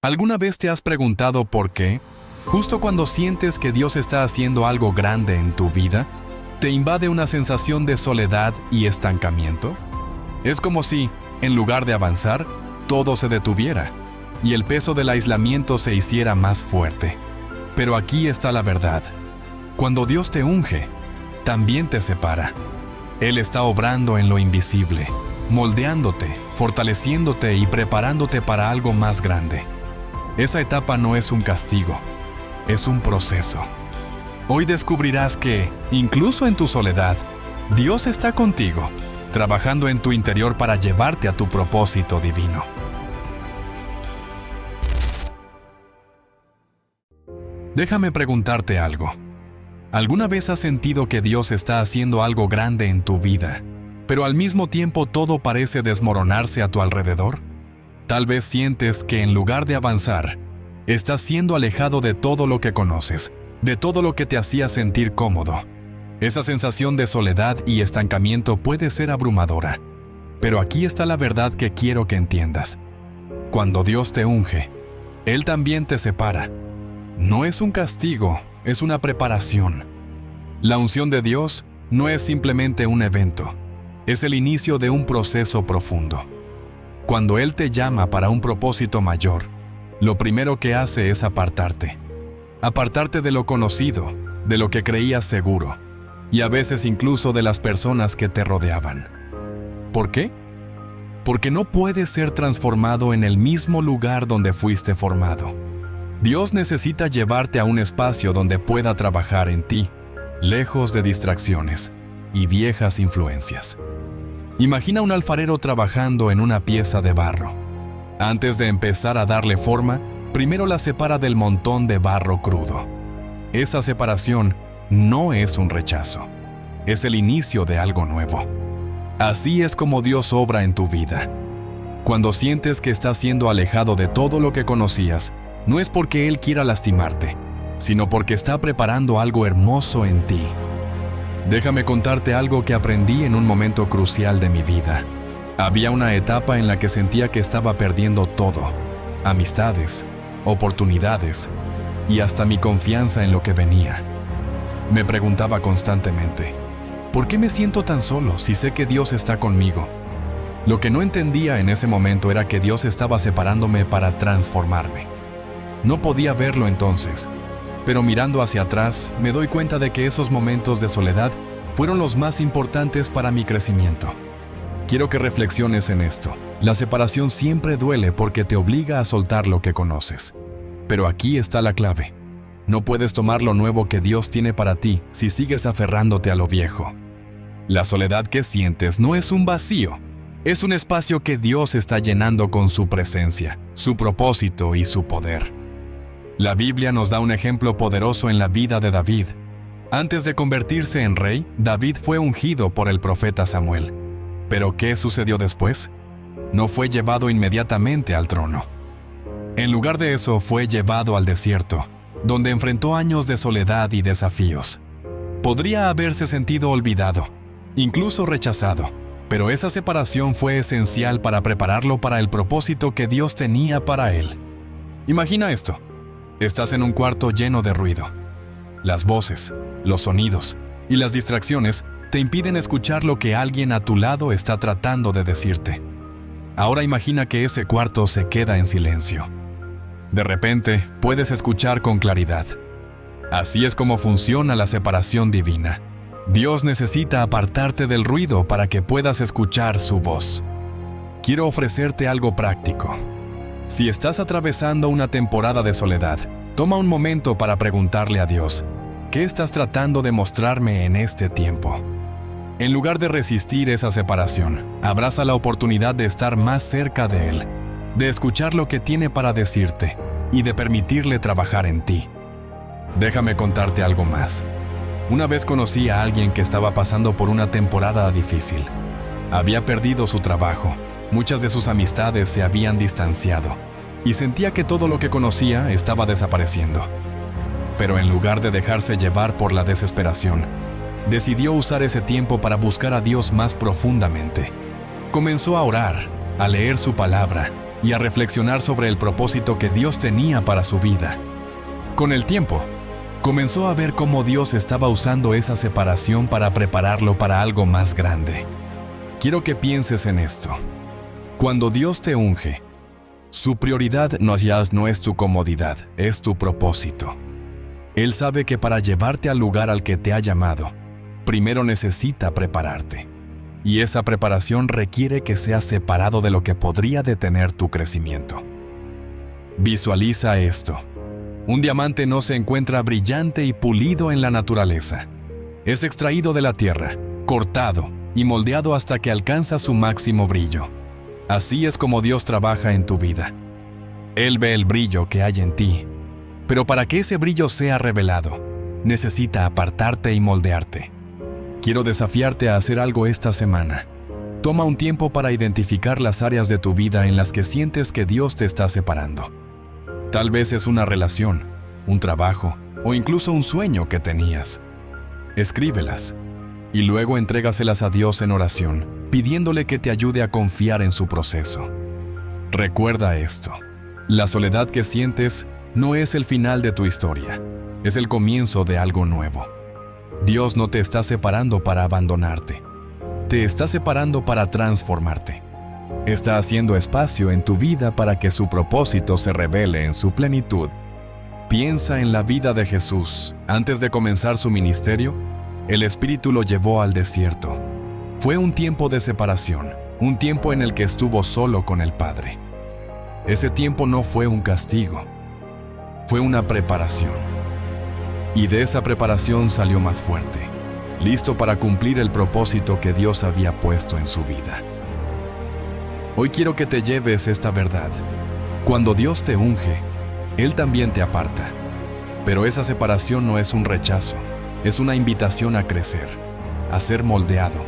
¿Alguna vez te has preguntado por qué, justo cuando sientes que Dios está haciendo algo grande en tu vida, te invade una sensación de soledad y estancamiento? Es como si, en lugar de avanzar, todo se detuviera y el peso del aislamiento se hiciera más fuerte. Pero aquí está la verdad. Cuando Dios te unge, también te separa. Él está obrando en lo invisible, moldeándote, fortaleciéndote y preparándote para algo más grande. Esa etapa no es un castigo, es un proceso. Hoy descubrirás que, incluso en tu soledad, Dios está contigo, trabajando en tu interior para llevarte a tu propósito divino. Déjame preguntarte algo. ¿Alguna vez has sentido que Dios está haciendo algo grande en tu vida, pero al mismo tiempo todo parece desmoronarse a tu alrededor? Tal vez sientes que en lugar de avanzar, estás siendo alejado de todo lo que conoces, de todo lo que te hacía sentir cómodo. Esa sensación de soledad y estancamiento puede ser abrumadora, pero aquí está la verdad que quiero que entiendas. Cuando Dios te unge, Él también te separa. No es un castigo, es una preparación. La unción de Dios no es simplemente un evento, es el inicio de un proceso profundo. Cuando Él te llama para un propósito mayor, lo primero que hace es apartarte. Apartarte de lo conocido, de lo que creías seguro, y a veces incluso de las personas que te rodeaban. ¿Por qué? Porque no puedes ser transformado en el mismo lugar donde fuiste formado. Dios necesita llevarte a un espacio donde pueda trabajar en ti, lejos de distracciones y viejas influencias. Imagina un alfarero trabajando en una pieza de barro. Antes de empezar a darle forma, primero la separa del montón de barro crudo. Esa separación no es un rechazo, es el inicio de algo nuevo. Así es como Dios obra en tu vida. Cuando sientes que estás siendo alejado de todo lo que conocías, no es porque Él quiera lastimarte, sino porque está preparando algo hermoso en ti. Déjame contarte algo que aprendí en un momento crucial de mi vida. Había una etapa en la que sentía que estaba perdiendo todo: amistades, oportunidades y hasta mi confianza en lo que venía. Me preguntaba constantemente, ¿por qué me siento tan solo si sé que Dios está conmigo? Lo que no entendía en ese momento era que Dios estaba separándome para transformarme. No podía verlo entonces, pero mirando hacia atrás me doy cuenta de que esos momentos de soledad fueron los más importantes para mi crecimiento. Quiero que reflexiones en esto. La separación siempre duele porque te obliga a soltar lo que conoces. Pero aquí está la clave. No puedes tomar lo nuevo que Dios tiene para ti si sigues aferrándote a lo viejo. La soledad que sientes no es un vacío, es un espacio que Dios está llenando con su presencia, su propósito y su poder. La Biblia nos da un ejemplo poderoso en la vida de David. Antes de convertirse en rey, David fue ungido por el profeta Samuel. ¿Pero qué sucedió después? No fue llevado inmediatamente al trono. En lugar de eso, fue llevado al desierto, donde enfrentó años de soledad y desafíos. Podría haberse sentido olvidado, incluso rechazado, pero esa separación fue esencial para prepararlo para el propósito que Dios tenía para él. Imagina esto. Estás en un cuarto lleno de ruido. Las voces, los sonidos y las distracciones te impiden escuchar lo que alguien a tu lado está tratando de decirte. Ahora imagina que ese cuarto se queda en silencio. De repente, puedes escuchar con claridad. Así es como funciona la separación divina. Dios necesita apartarte del ruido para que puedas escuchar su voz. Quiero ofrecerte algo práctico. Si estás atravesando una temporada de soledad, toma un momento para preguntarle a Dios, ¿qué estás tratando de mostrarme en este tiempo? En lugar de resistir esa separación, abraza la oportunidad de estar más cerca de Él, de escuchar lo que tiene para decirte y de permitirle trabajar en ti. Déjame contarte algo más. Una vez conocí a alguien que estaba pasando por una temporada difícil. Había perdido su trabajo. Muchas de sus amistades se habían distanciado y sentía que todo lo que conocía estaba desapareciendo. Pero en lugar de dejarse llevar por la desesperación, decidió usar ese tiempo para buscar a Dios más profundamente. Comenzó a orar, a leer su palabra y a reflexionar sobre el propósito que Dios tenía para su vida. Con el tiempo, comenzó a ver cómo Dios estaba usando esa separación para prepararlo para algo más grande. Quiero que pienses en esto. Cuando Dios te unge, su prioridad no es tu comodidad, es tu propósito. Él sabe que para llevarte al lugar al que te ha llamado, primero necesita prepararte. Y esa preparación requiere que seas separado de lo que podría detener tu crecimiento. Visualiza esto. Un diamante no se encuentra brillante y pulido en la naturaleza. Es extraído de la tierra, cortado y moldeado hasta que alcanza su máximo brillo. Así es como Dios trabaja en tu vida. Él ve el brillo que hay en ti, pero para que ese brillo sea revelado, necesita apartarte y moldearte. Quiero desafiarte a hacer algo esta semana. Toma un tiempo para identificar las áreas de tu vida en las que sientes que Dios te está separando. Tal vez es una relación, un trabajo o incluso un sueño que tenías. Escríbelas y luego entrégaselas a Dios en oración, pidiéndole que te ayude a confiar en su proceso. Recuerda esto: la soledad que sientes no es el final de tu historia, es el comienzo de algo nuevo. Dios no te está separando para abandonarte, te está separando para transformarte. Está haciendo espacio en tu vida para que su propósito se revele en su plenitud. Piensa en la vida de Jesús. Antes de comenzar su ministerio, el Espíritu lo llevó al desierto. Fue un tiempo de separación, un tiempo en el que estuvo solo con el Padre. Ese tiempo no fue un castigo, fue una preparación. Y de esa preparación salió más fuerte, listo para cumplir el propósito que Dios había puesto en su vida. Hoy quiero que te lleves esta verdad. Cuando Dios te unge, Él también te aparta. Pero esa separación no es un rechazo, es una invitación a crecer, a ser moldeado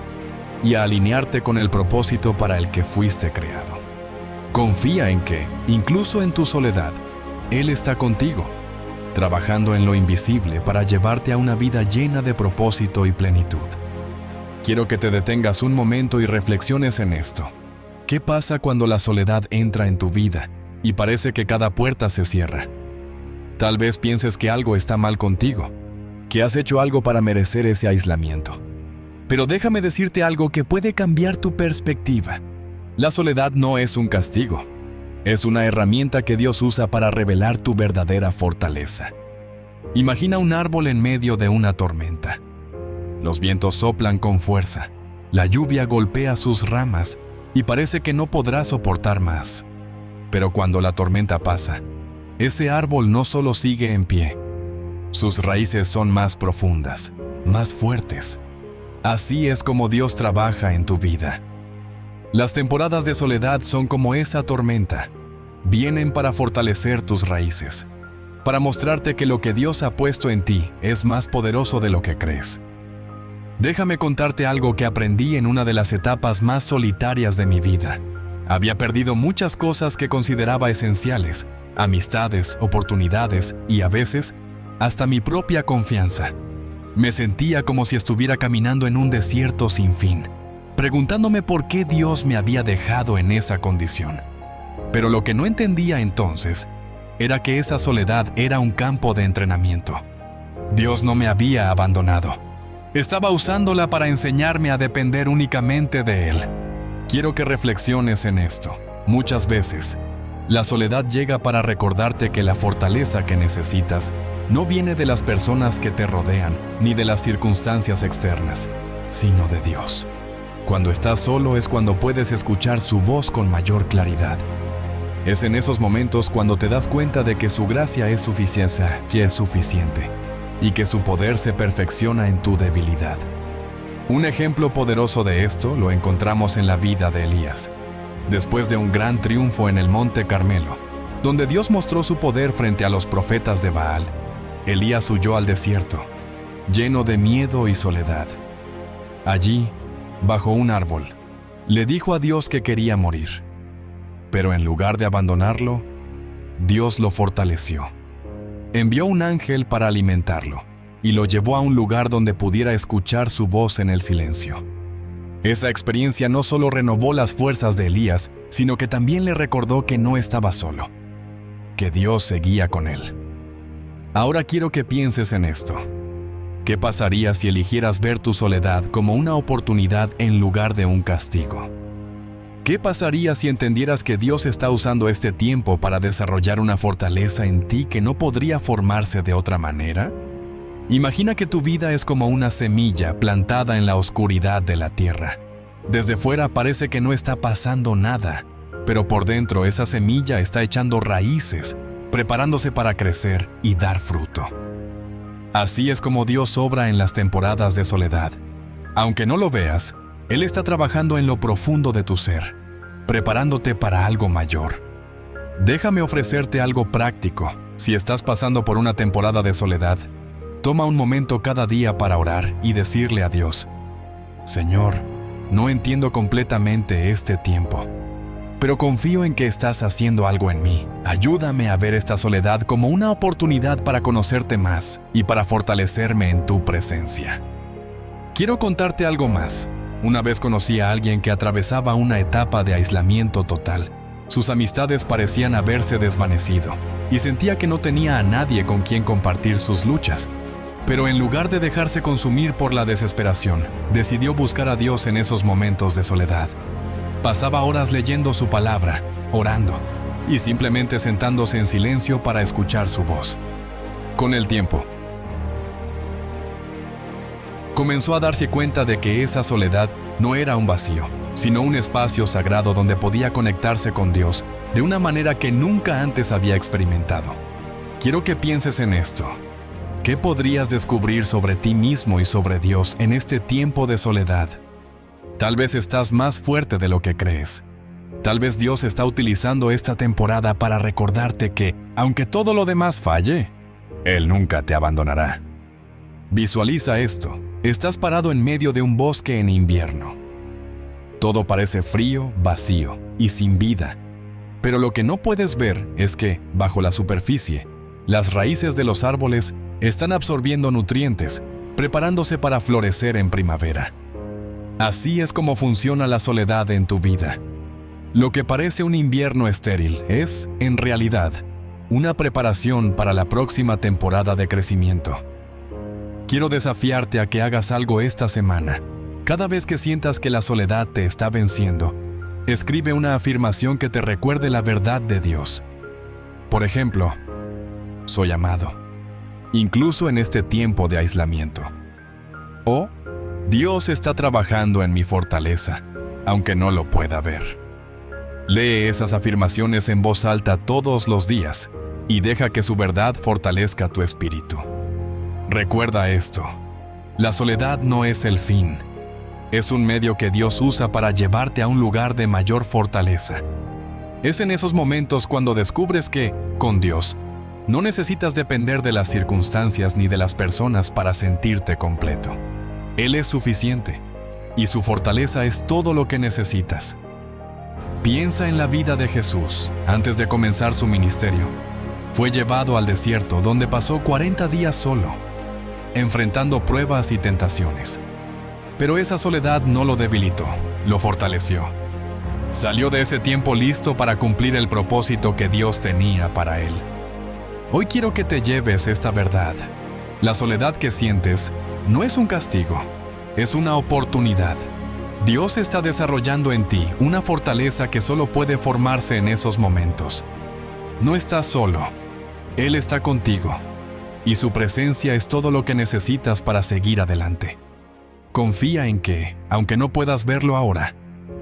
y a alinearte con el propósito para el que fuiste creado. Confía en que, incluso en tu soledad, Él está contigo, trabajando en lo invisible para llevarte a una vida llena de propósito y plenitud. Quiero que te detengas un momento y reflexiones en esto. ¿Qué pasa cuando la soledad entra en tu vida y parece que cada puerta se cierra? Tal vez pienses que algo está mal contigo, que has hecho algo para merecer ese aislamiento. Pero déjame decirte algo que puede cambiar tu perspectiva. La soledad no es un castigo. Es una herramienta que Dios usa para revelar tu verdadera fortaleza. Imagina un árbol en medio de una tormenta. Los vientos soplan con fuerza, la lluvia golpea sus ramas y parece que no podrá soportar más. Pero cuando la tormenta pasa, ese árbol no solo sigue en pie, sus raíces son más profundas, más fuertes. Así es como Dios trabaja en tu vida. Las temporadas de soledad son como esa tormenta. Vienen para fortalecer tus raíces, para mostrarte que lo que Dios ha puesto en ti es más poderoso de lo que crees. Déjame contarte algo que aprendí en una de las etapas más solitarias de mi vida. Había perdido muchas cosas que consideraba esenciales, amistades, oportunidades y a veces hasta mi propia confianza. Me sentía como si estuviera caminando en un desierto sin fin, preguntándome por qué Dios me había dejado en esa condición. Pero lo que no entendía entonces era que esa soledad era un campo de entrenamiento. Dios no me había abandonado. Estaba usándola para enseñarme a depender únicamente de Él. Quiero que reflexiones en esto. Muchas veces, la soledad llega para recordarte que la fortaleza que necesitas no viene de las personas que te rodean ni de las circunstancias externas, sino de Dios. Cuando estás solo es cuando puedes escuchar su voz con mayor claridad. Es en esos momentos cuando te das cuenta de que su gracia es suficiente y que su poder se perfecciona en tu debilidad. Un ejemplo poderoso de esto lo encontramos en la vida de Elías. Después de un gran triunfo en el Monte Carmelo, donde Dios mostró su poder frente a los profetas de Baal, Elías huyó al desierto, lleno de miedo y soledad. Allí, bajo un árbol, le dijo a Dios que quería morir. Pero en lugar de abandonarlo, Dios lo fortaleció. Envió un ángel para alimentarlo y lo llevó a un lugar donde pudiera escuchar su voz en el silencio. Esa experiencia no solo renovó las fuerzas de Elías, sino que también le recordó que no estaba solo, que Dios seguía con él. Ahora quiero que pienses en esto. ¿Qué pasaría si eligieras ver tu soledad como una oportunidad en lugar de un castigo? ¿Qué pasaría si entendieras que Dios está usando este tiempo para desarrollar una fortaleza en ti que no podría formarse de otra manera? Imagina que tu vida es como una semilla plantada en la oscuridad de la tierra. Desde fuera parece que no está pasando nada, pero por dentro esa semilla está echando raíces, preparándose para crecer y dar fruto. Así es como Dios obra en las temporadas de soledad. Aunque no lo veas, Él está trabajando en lo profundo de tu ser, preparándote para algo mayor. Déjame ofrecerte algo práctico. Si estás pasando por una temporada de soledad, toma un momento cada día para orar y decirle a Dios: Señor, no entiendo completamente este tiempo, pero confío en que estás haciendo algo en mí. Ayúdame a ver esta soledad como una oportunidad para conocerte más y para fortalecerme en tu presencia. Quiero contarte algo más. Una vez conocí a alguien que atravesaba una etapa de aislamiento total. Sus amistades parecían haberse desvanecido y sentía que no tenía a nadie con quien compartir sus luchas. Pero en lugar de dejarse consumir por la desesperación, decidió buscar a Dios en esos momentos de soledad. Pasaba horas leyendo su palabra, orando y simplemente sentándose en silencio para escuchar su voz. Con el tiempo, comenzó a darse cuenta de que esa soledad no era un vacío, sino un espacio sagrado donde podía conectarse con Dios de una manera que nunca antes había experimentado. Quiero que pienses en esto. ¿Qué podrías descubrir sobre ti mismo y sobre Dios en este tiempo de soledad? Tal vez estás más fuerte de lo que crees. Tal vez Dios está utilizando esta temporada para recordarte que, aunque todo lo demás falle, Él nunca te abandonará. Visualiza esto. Estás parado en medio de un bosque en invierno. Todo parece frío, vacío y sin vida. Pero lo que no puedes ver es que, bajo la superficie, las raíces de los árboles están absorbiendo nutrientes, preparándose para florecer en primavera. Así es como funciona la soledad en tu vida. Lo que parece un invierno estéril es, en realidad, una preparación para la próxima temporada de crecimiento. Quiero desafiarte a que hagas algo esta semana. Cada vez que sientas que la soledad te está venciendo, escribe una afirmación que te recuerde la verdad de Dios. Por ejemplo, soy amado, incluso en este tiempo de aislamiento. O, Dios está trabajando en mi fortaleza, aunque no lo pueda ver. Lee esas afirmaciones en voz alta todos los días y deja que su verdad fortalezca tu espíritu. Recuerda esto: la soledad no es el fin. Es un medio que Dios usa para llevarte a un lugar de mayor fortaleza. Es en esos momentos cuando descubres que, con Dios, no necesitas depender de las circunstancias ni de las personas para sentirte completo. Él es suficiente, y su fortaleza es todo lo que necesitas. Piensa en la vida de Jesús. Antes de comenzar su ministerio, fue llevado al desierto donde pasó 40 días solo, enfrentando pruebas y tentaciones. Pero esa soledad no lo debilitó, lo fortaleció. Salió de ese tiempo listo para cumplir el propósito que Dios tenía para él. Hoy quiero que te lleves esta verdad. La soledad que sientes no es un castigo, es una oportunidad. Dios está desarrollando en ti una fortaleza que solo puede formarse en esos momentos. No estás solo, Él está contigo, y su presencia es todo lo que necesitas para seguir adelante. Confía en que, aunque no puedas verlo ahora,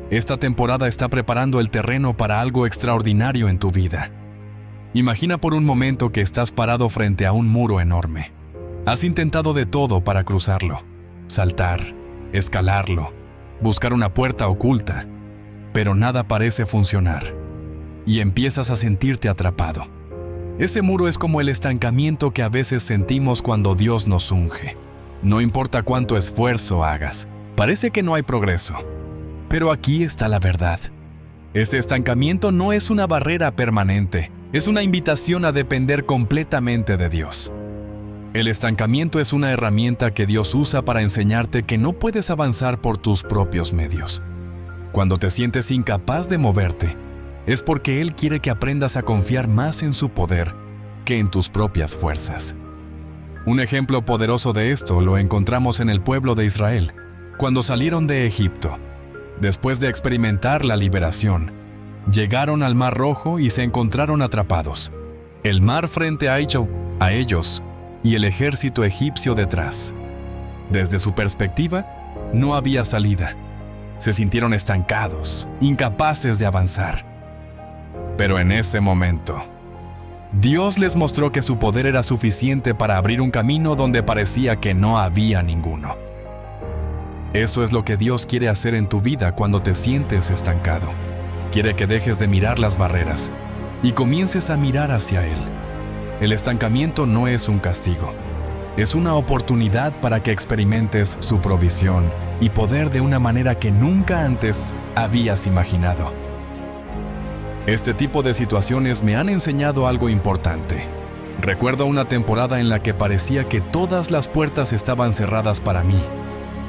esta temporada está preparando el terreno para algo extraordinario en tu vida. Imagina por un momento que estás parado frente a un muro enorme. Has intentado de todo para cruzarlo: saltar, escalarlo, buscar una puerta oculta, pero nada parece funcionar, y empiezas a sentirte atrapado. Ese muro es como el estancamiento que a veces sentimos cuando Dios nos unge. No importa cuánto esfuerzo hagas, parece que no hay progreso. Pero aquí está la verdad. Ese estancamiento no es una barrera permanente, es una invitación a depender completamente de Dios. El estancamiento es una herramienta que Dios usa para enseñarte que no puedes avanzar por tus propios medios. Cuando te sientes incapaz de moverte, es porque Él quiere que aprendas a confiar más en su poder que en tus propias fuerzas. Un ejemplo poderoso de esto lo encontramos en el pueblo de Israel, cuando salieron de Egipto. Después de experimentar la liberación, llegaron al Mar Rojo y se encontraron atrapados. El mar frente a ellos y el ejército egipcio detrás. Desde su perspectiva, no había salida. Se sintieron estancados, incapaces de avanzar. Pero en ese momento, Dios les mostró que su poder era suficiente para abrir un camino donde parecía que no había ninguno. Eso es lo que Dios quiere hacer en tu vida cuando te sientes estancado. Quiere que dejes de mirar las barreras y comiences a mirar hacia Él. El estancamiento no es un castigo. Es una oportunidad para que experimentes su provisión y poder de una manera que nunca antes habías imaginado. Este tipo de situaciones me han enseñado algo importante. Recuerdo una temporada en la que parecía que todas las puertas estaban cerradas para mí.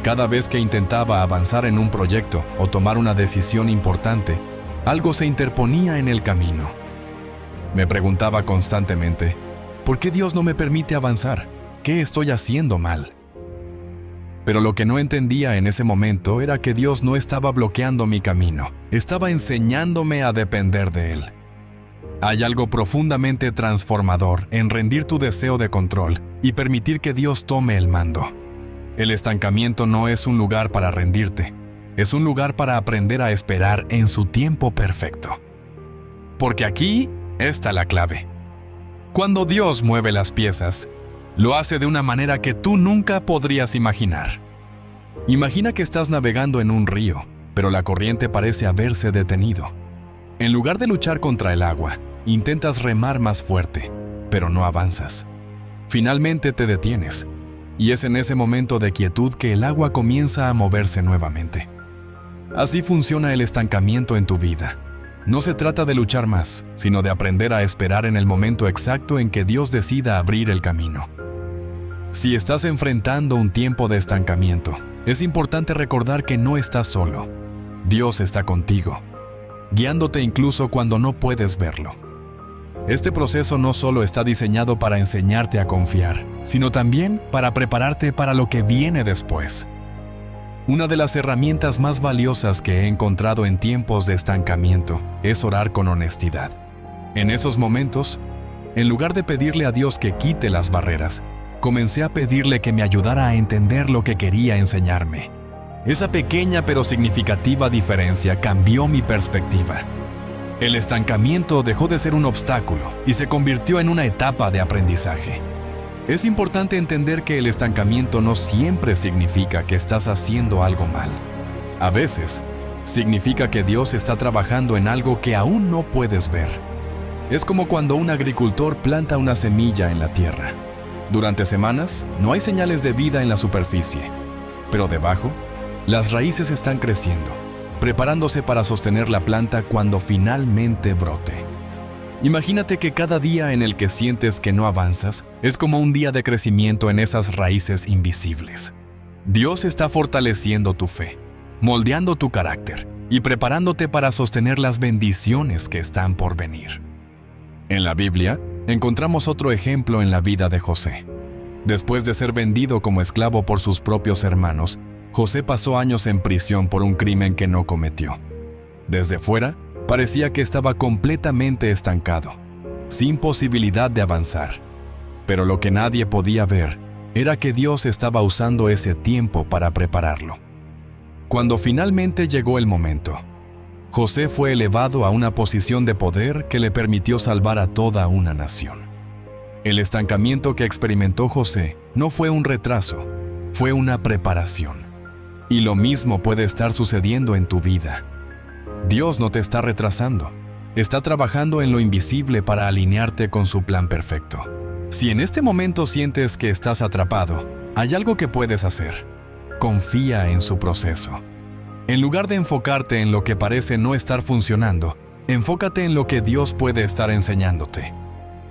Cada vez que intentaba avanzar en un proyecto o tomar una decisión importante, algo se interponía en el camino. Me preguntaba constantemente, ¿por qué Dios no me permite avanzar? ¿Qué estoy haciendo mal? Pero lo que no entendía en ese momento era que Dios no estaba bloqueando mi camino, estaba enseñándome a depender de Él. Hay algo profundamente transformador en rendir tu deseo de control y permitir que Dios tome el mando. El estancamiento no es un lugar para rendirte, es un lugar para aprender a esperar en su tiempo perfecto. Porque aquí está la clave. Cuando Dios mueve las piezas, lo hace de una manera que tú nunca podrías imaginar. Imagina que estás navegando en un río, pero la corriente parece haberse detenido. En lugar de luchar contra el agua, intentas remar más fuerte, pero no avanzas. Finalmente te detienes, y es en ese momento de quietud que el agua comienza a moverse nuevamente. Así funciona el estancamiento en tu vida. No se trata de luchar más, sino de aprender a esperar en el momento exacto en que Dios decida abrir el camino. Si estás enfrentando un tiempo de estancamiento, es importante recordar que no estás solo. Dios está contigo, guiándote incluso cuando no puedes verlo. Este proceso no solo está diseñado para enseñarte a confiar, sino también para prepararte para lo que viene después. Una de las herramientas más valiosas que he encontrado en tiempos de estancamiento es orar con honestidad. En esos momentos, en lugar de pedirle a Dios que quite las barreras, comencé a pedirle que me ayudara a entender lo que quería enseñarme. Esa pequeña pero significativa diferencia cambió mi perspectiva. El estancamiento dejó de ser un obstáculo y se convirtió en una etapa de aprendizaje. Es importante entender que el estancamiento no siempre significa que estás haciendo algo mal. A veces, significa que Dios está trabajando en algo que aún no puedes ver. Es como cuando un agricultor planta una semilla en la tierra. Durante semanas, no hay señales de vida en la superficie, pero debajo, las raíces están creciendo, preparándose para sostener la planta cuando finalmente brote. Imagínate que cada día en el que sientes que no avanzas es como un día de crecimiento en esas raíces invisibles. Dios está fortaleciendo tu fe, moldeando tu carácter y preparándote para sostener las bendiciones que están por venir. En la Biblia, encontramos otro ejemplo en la vida de José. Después de ser vendido como esclavo por sus propios hermanos, José pasó años en prisión por un crimen que no cometió. Desde fuera, parecía que estaba completamente estancado, sin posibilidad de avanzar. Pero lo que nadie podía ver era que Dios estaba usando ese tiempo para prepararlo. Cuando finalmente llegó el momento, José fue elevado a una posición de poder que le permitió salvar a toda una nación. El estancamiento que experimentó José no fue un retraso, fue una preparación. Y lo mismo puede estar sucediendo en tu vida. Dios no te está retrasando, está trabajando en lo invisible para alinearte con su plan perfecto. Si en este momento sientes que estás atrapado, hay algo que puedes hacer. Confía en su proceso. En lugar de enfocarte en lo que parece no estar funcionando, enfócate en lo que Dios puede estar enseñándote.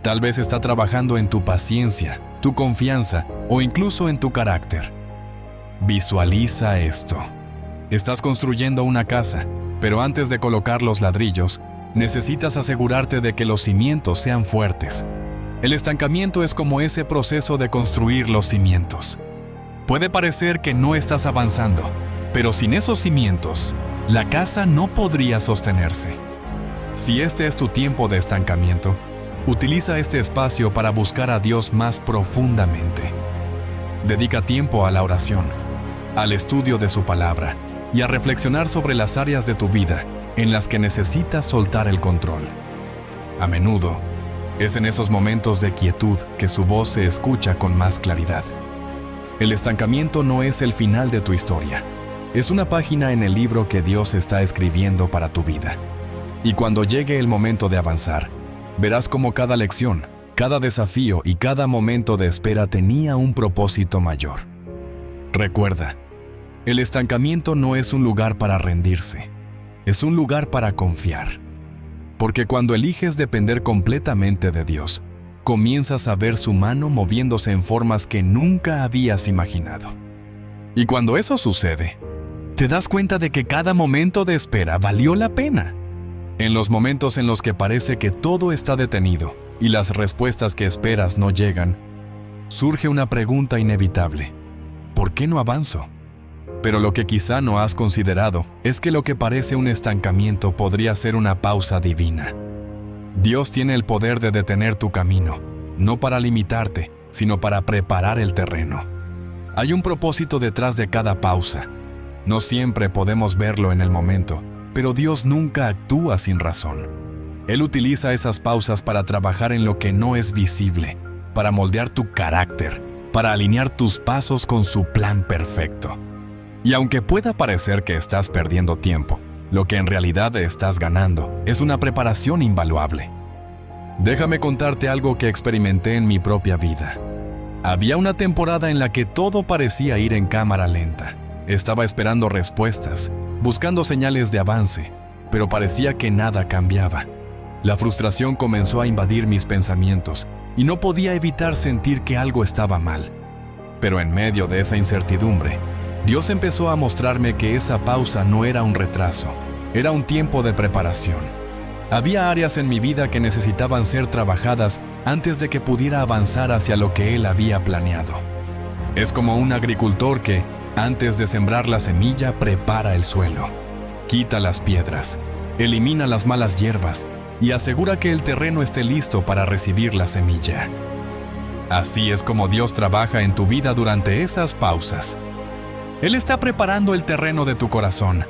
Tal vez está trabajando en tu paciencia, tu confianza o incluso en tu carácter. Visualiza esto. Estás construyendo una casa, pero antes de colocar los ladrillos, necesitas asegurarte de que los cimientos sean fuertes. El estancamiento es como ese proceso de construir los cimientos. Puede parecer que no estás avanzando, pero sin esos cimientos, la casa no podría sostenerse. Si este es tu tiempo de estancamiento, utiliza este espacio para buscar a Dios más profundamente. Dedica tiempo a la oración, al estudio de su palabra y a reflexionar sobre las áreas de tu vida en las que necesitas soltar el control. A menudo, es en esos momentos de quietud que su voz se escucha con más claridad. El estancamiento no es el final de tu historia. Es una página en el libro que Dios está escribiendo para tu vida. Y cuando llegue el momento de avanzar, verás cómo cada lección, cada desafío y cada momento de espera tenía un propósito mayor. Recuerda, el estancamiento no es un lugar para rendirse, es un lugar para confiar. Porque cuando eliges depender completamente de Dios, comienzas a ver su mano moviéndose en formas que nunca habías imaginado. Y cuando eso sucede, te das cuenta de que cada momento de espera valió la pena. En los momentos en los que parece que todo está detenido y las respuestas que esperas no llegan, surge una pregunta inevitable: ¿por qué no avanzo? Pero lo que quizá no has considerado es que lo que parece un estancamiento podría ser una pausa divina. Dios tiene el poder de detener tu camino, no para limitarte, sino para preparar el terreno. Hay un propósito detrás de cada pausa. No siempre podemos verlo en el momento, pero Dios nunca actúa sin razón. Él utiliza esas pausas para trabajar en lo que no es visible, para moldear tu carácter, para alinear tus pasos con su plan perfecto. Y aunque pueda parecer que estás perdiendo tiempo, lo que en realidad estás ganando es una preparación invaluable. Déjame contarte algo que experimenté en mi propia vida. Había una temporada en la que todo parecía ir en cámara lenta. Estaba esperando respuestas, buscando señales de avance, pero parecía que nada cambiaba. La frustración comenzó a invadir mis pensamientos y no podía evitar sentir que algo estaba mal. Pero en medio de esa incertidumbre, Dios empezó a mostrarme que esa pausa no era un retraso, era un tiempo de preparación. Había áreas en mi vida que necesitaban ser trabajadas antes de que pudiera avanzar hacia lo que Él había planeado. Es como un agricultor que, antes de sembrar la semilla, prepara el suelo, quita las piedras, elimina las malas hierbas y asegura que el terreno esté listo para recibir la semilla. Así es como Dios trabaja en tu vida durante esas pausas. Él está preparando el terreno de tu corazón,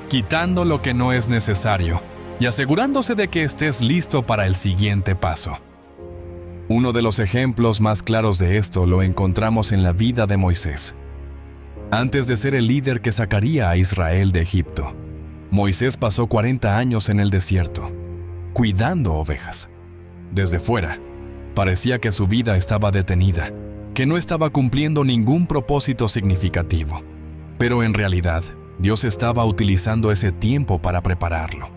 quitando lo que no es necesario y asegurándose de que estés listo para el siguiente paso. Uno de los ejemplos más claros de esto lo encontramos en la vida de Moisés. Antes de ser el líder que sacaría a Israel de Egipto, Moisés pasó 40 años en el desierto, cuidando ovejas. Desde fuera, parecía que su vida estaba detenida, que no estaba cumpliendo ningún propósito significativo. Pero en realidad, Dios estaba utilizando ese tiempo para prepararlo.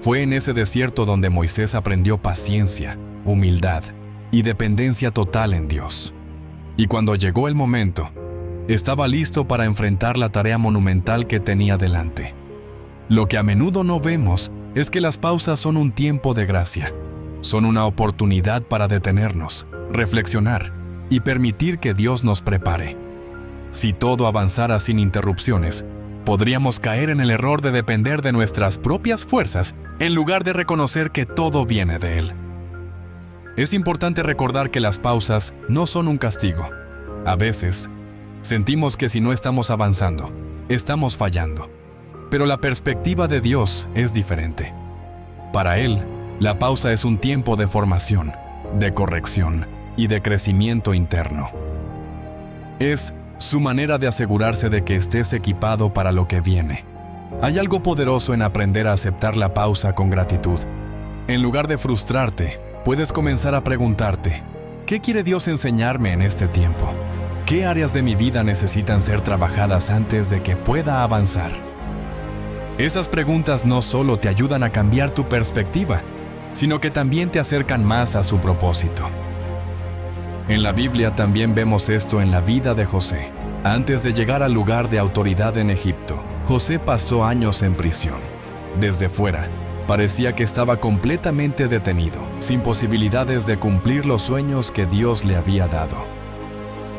Fue en ese desierto donde Moisés aprendió paciencia, humildad y dependencia total en Dios. Y cuando llegó el momento, estaba listo para enfrentar la tarea monumental que tenía delante. Lo que a menudo no vemos es que las pausas son un tiempo de gracia. Son una oportunidad para detenernos, reflexionar y permitir que Dios nos prepare. Si todo avanzara sin interrupciones, podríamos caer en el error de depender de nuestras propias fuerzas en lugar de reconocer que todo viene de Él. Es importante recordar que las pausas no son un castigo. A veces, sentimos que si no estamos avanzando, estamos fallando. Pero la perspectiva de Dios es diferente. Para Él, la pausa es un tiempo de formación, de corrección y de crecimiento interno. Es su manera de asegurarse de que estés equipado para lo que viene. Hay algo poderoso en aprender a aceptar la pausa con gratitud. En lugar de frustrarte, puedes comenzar a preguntarte: ¿qué quiere Dios enseñarme en este tiempo? ¿Qué áreas de mi vida necesitan ser trabajadas antes de que pueda avanzar? Esas preguntas no solo te ayudan a cambiar tu perspectiva, sino que también te acercan más a su propósito. En la Biblia también vemos esto en la vida de José. Antes de llegar al lugar de autoridad en Egipto, José pasó años en prisión. Desde fuera, parecía que estaba completamente detenido, sin posibilidades de cumplir los sueños que Dios le había dado.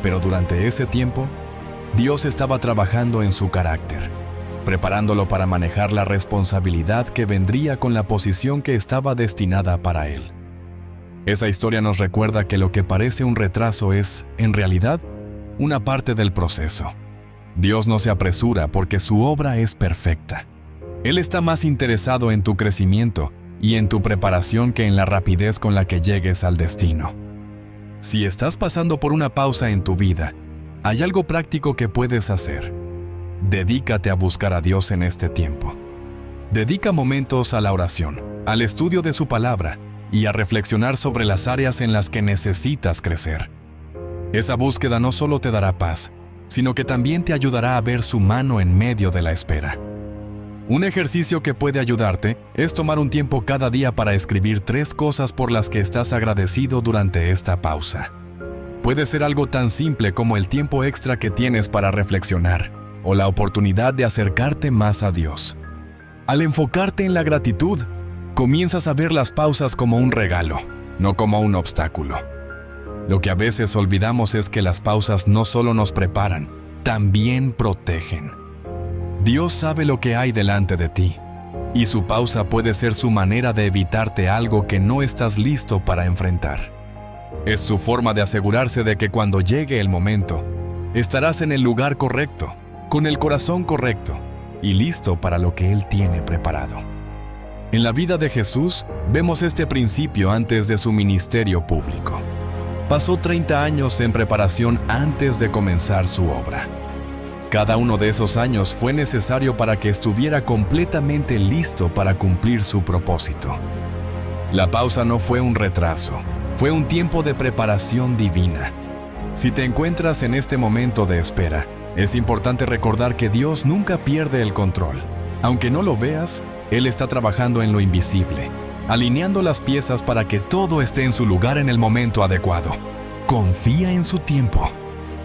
Pero durante ese tiempo, Dios estaba trabajando en su carácter, preparándolo para manejar la responsabilidad que vendría con la posición que estaba destinada para él. Esa historia nos recuerda que lo que parece un retraso es, en realidad, una parte del proceso. Dios no se apresura porque su obra es perfecta. Él está más interesado en tu crecimiento y en tu preparación que en la rapidez con la que llegues al destino. Si estás pasando por una pausa en tu vida, hay algo práctico que puedes hacer. Dedícate a buscar a Dios en este tiempo. Dedica momentos a la oración, al estudio de su palabra y a reflexionar sobre las áreas en las que necesitas crecer. Esa búsqueda no solo te dará paz, sino que también te ayudará a ver su mano en medio de la espera. Un ejercicio que puede ayudarte es tomar un tiempo cada día para escribir 3 cosas por las que estás agradecido durante esta pausa. Puede ser algo tan simple como el tiempo extra que tienes para reflexionar o la oportunidad de acercarte más a Dios. Al enfocarte en la gratitud, comienzas a ver las pausas como un regalo, no como un obstáculo. Lo que a veces olvidamos es que las pausas no solo nos preparan, también protegen. Dios sabe lo que hay delante de ti, y su pausa puede ser su manera de evitarte algo que no estás listo para enfrentar. Es su forma de asegurarse de que cuando llegue el momento, estarás en el lugar correcto, con el corazón correcto y listo para lo que Él tiene preparado. En la vida de Jesús vemos este principio antes de su ministerio público. Pasó 30 años en preparación antes de comenzar su obra. Cada uno de esos años fue necesario para que estuviera completamente listo para cumplir su propósito. La pausa no fue un retraso, fue un tiempo de preparación divina. Si te encuentras en este momento de espera, es importante recordar que Dios nunca pierde el control. Aunque no lo veas, Él está trabajando en lo invisible, alineando las piezas para que todo esté en su lugar en el momento adecuado. Confía en su tiempo,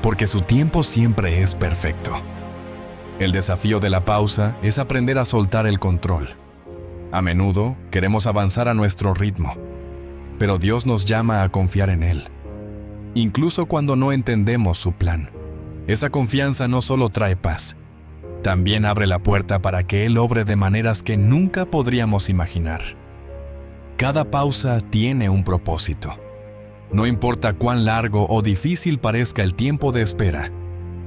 porque su tiempo siempre es perfecto. El desafío de la pausa es aprender a soltar el control. A menudo queremos avanzar a nuestro ritmo, pero Dios nos llama a confiar en Él, incluso cuando no entendemos su plan. Esa confianza no solo trae paz, también abre la puerta para que Él obre de maneras que nunca podríamos imaginar. Cada pausa tiene un propósito. No importa cuán largo o difícil parezca el tiempo de espera,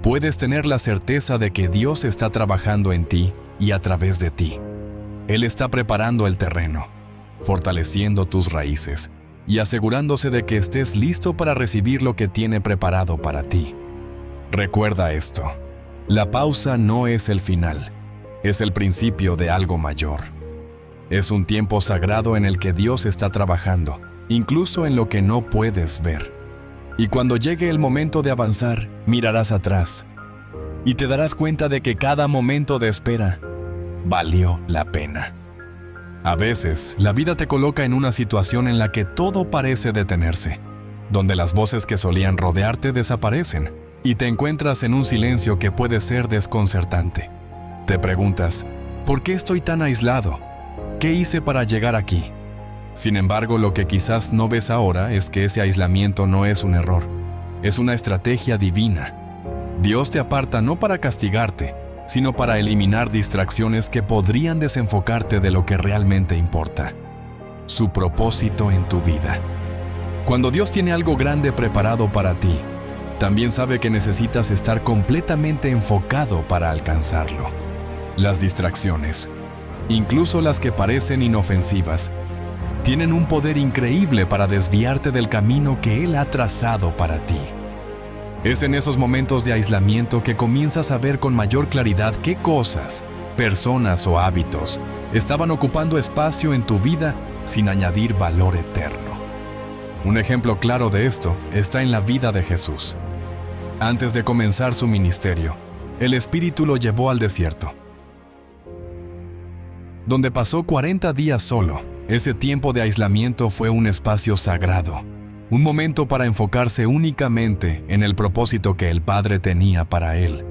puedes tener la certeza de que Dios está trabajando en ti y a través de ti. Él está preparando el terreno, fortaleciendo tus raíces y asegurándose de que estés listo para recibir lo que tiene preparado para ti. Recuerda esto: la pausa no es el final, es el principio de algo mayor. Es un tiempo sagrado en el que Dios está trabajando, incluso en lo que no puedes ver. Y cuando llegue el momento de avanzar, mirarás atrás y te darás cuenta de que cada momento de espera valió la pena. A veces, la vida te coloca en una situación en la que todo parece detenerse, donde las voces que solían rodearte desaparecen y te encuentras en un silencio que puede ser desconcertante. Te preguntas, ¿por qué estoy tan aislado? ¿Qué hice para llegar aquí? Sin embargo, lo que quizás no ves ahora es que ese aislamiento no es un error, es una estrategia divina. Dios te aparta no para castigarte, sino para eliminar distracciones que podrían desenfocarte de lo que realmente importa: su propósito en tu vida. Cuando Dios tiene algo grande preparado para ti, también sabe que necesitas estar completamente enfocado para alcanzarlo. Las distracciones, incluso las que parecen inofensivas, tienen un poder increíble para desviarte del camino que Él ha trazado para ti. Es en esos momentos de aislamiento que comienzas a ver con mayor claridad qué cosas, personas o hábitos estaban ocupando espacio en tu vida sin añadir valor eterno. Un ejemplo claro de esto está en la vida de Jesús. Antes de comenzar su ministerio, el Espíritu lo llevó al desierto, donde pasó 40 días solo, ese tiempo de aislamiento fue un espacio sagrado, un momento para enfocarse únicamente en el propósito que el Padre tenía para él.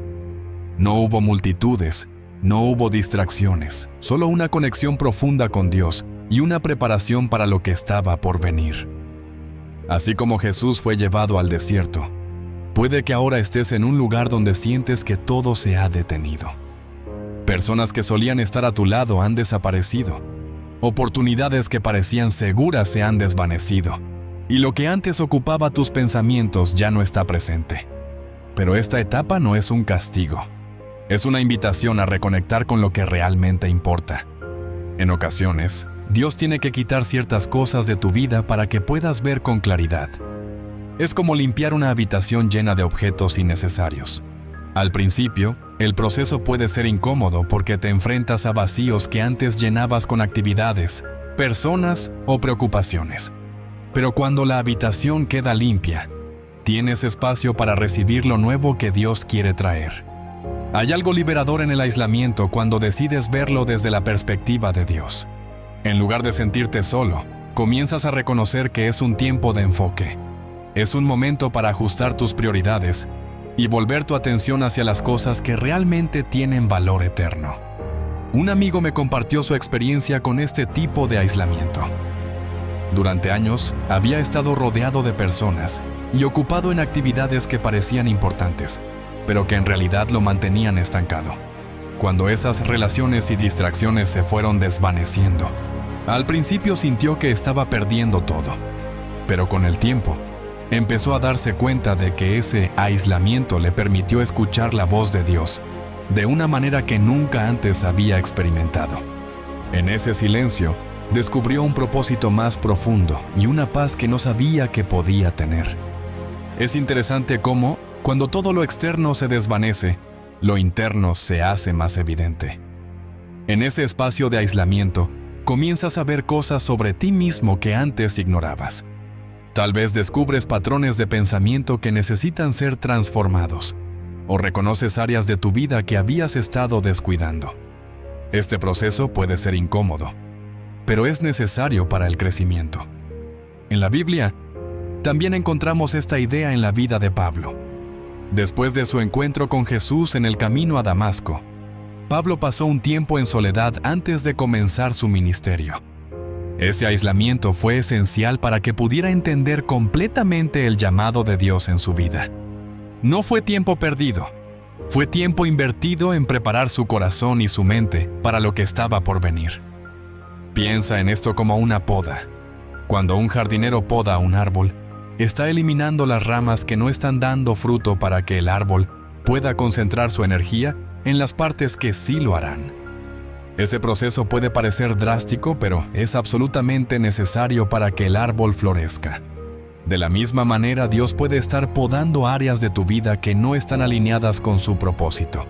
No hubo multitudes, no hubo distracciones, solo una conexión profunda con Dios y una preparación para lo que estaba por venir. Así como Jesús fue llevado al desierto, puede que ahora estés en un lugar donde sientes que todo se ha detenido. Personas que solían estar a tu lado han desaparecido. Oportunidades que parecían seguras se han desvanecido. Y lo que antes ocupaba tus pensamientos ya no está presente. Pero esta etapa no es un castigo. Es una invitación a reconectar con lo que realmente importa. En ocasiones, Dios tiene que quitar ciertas cosas de tu vida para que puedas ver con claridad. Es como limpiar una habitación llena de objetos innecesarios. Al principio, el proceso puede ser incómodo porque te enfrentas a vacíos que antes llenabas con actividades, personas o preocupaciones. Pero cuando la habitación queda limpia, tienes espacio para recibir lo nuevo que Dios quiere traer. Hay algo liberador en el aislamiento cuando decides verlo desde la perspectiva de Dios. En lugar de sentirte solo, comienzas a reconocer que es un tiempo de enfoque. Es un momento para ajustar tus prioridades y volver tu atención hacia las cosas que realmente tienen valor eterno. Un amigo me compartió su experiencia con este tipo de aislamiento. Durante años, había estado rodeado de personas y ocupado en actividades que parecían importantes, pero que en realidad lo mantenían estancado. Cuando esas relaciones y distracciones se fueron desvaneciendo, al principio sintió que estaba perdiendo todo, pero con el tiempo, empezó a darse cuenta de que ese aislamiento le permitió escuchar la voz de Dios de una manera que nunca antes había experimentado. En ese silencio, descubrió un propósito más profundo y una paz que no sabía que podía tener. Es interesante cómo, cuando todo lo externo se desvanece, lo interno se hace más evidente. En ese espacio de aislamiento, comienzas a ver cosas sobre ti mismo que antes ignorabas. Tal vez descubres patrones de pensamiento que necesitan ser transformados, o reconoces áreas de tu vida que habías estado descuidando. Este proceso puede ser incómodo, pero es necesario para el crecimiento. En la Biblia, también encontramos esta idea en la vida de Pablo. Después de su encuentro con Jesús en el camino a Damasco, Pablo pasó un tiempo en soledad antes de comenzar su ministerio. Ese aislamiento fue esencial para que pudiera entender completamente el llamado de Dios en su vida. No fue tiempo perdido, fue tiempo invertido en preparar su corazón y su mente para lo que estaba por venir. Piensa en esto como una poda. Cuando un jardinero poda un árbol, está eliminando las ramas que no están dando fruto para que el árbol pueda concentrar su energía en las partes que sí lo harán. Ese proceso puede parecer drástico, pero es absolutamente necesario para que el árbol florezca. De la misma manera, Dios puede estar podando áreas de tu vida que no están alineadas con su propósito,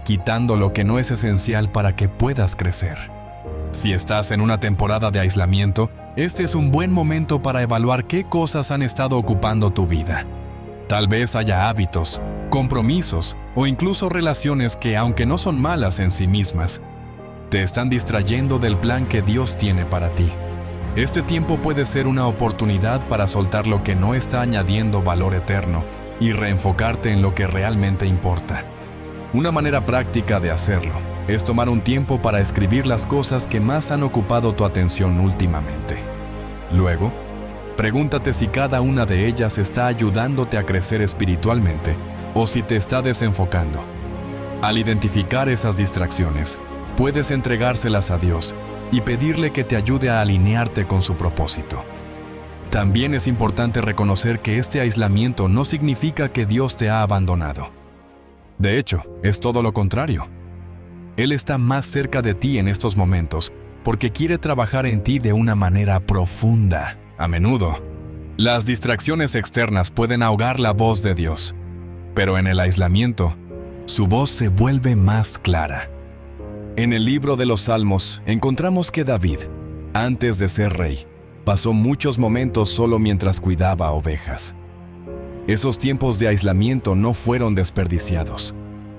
quitando lo que no es esencial para que puedas crecer. Si estás en una temporada de aislamiento, este es un buen momento para evaluar qué cosas han estado ocupando tu vida. Tal vez haya hábitos, compromisos o incluso relaciones que, aunque no son malas en sí mismas, te están distrayendo del plan que Dios tiene para ti. Este tiempo puede ser una oportunidad para soltar lo que no está añadiendo valor eterno y reenfocarte en lo que realmente importa. Una manera práctica de hacerlo es tomar un tiempo para escribir las cosas que más han ocupado tu atención últimamente. Luego, pregúntate si cada una de ellas está ayudándote a crecer espiritualmente o si te está desenfocando. Al identificar esas distracciones, puedes entregárselas a Dios y pedirle que te ayude a alinearte con su propósito. También es importante reconocer que este aislamiento no significa que Dios te ha abandonado. De hecho, es todo lo contrario. Él está más cerca de ti en estos momentos porque quiere trabajar en ti de una manera profunda. A menudo, las distracciones externas pueden ahogar la voz de Dios, pero en el aislamiento, su voz se vuelve más clara. En el libro de los Salmos encontramos que David, antes de ser rey, pasó muchos momentos solo mientras cuidaba ovejas. Esos tiempos de aislamiento no fueron desperdiciados.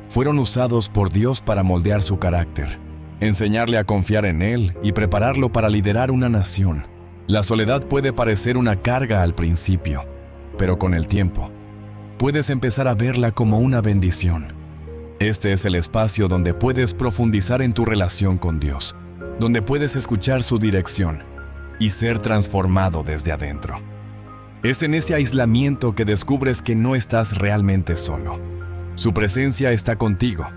Fueron usados por Dios para moldear su carácter, enseñarle a confiar en Él y prepararlo para liderar una nación. La soledad puede parecer una carga al principio, pero con el tiempo, puedes empezar a verla como una bendición. Este es el espacio donde puedes profundizar en tu relación con Dios, donde puedes escuchar su dirección y ser transformado desde adentro. Es en ese aislamiento que descubres que no estás realmente solo. Su presencia está contigo,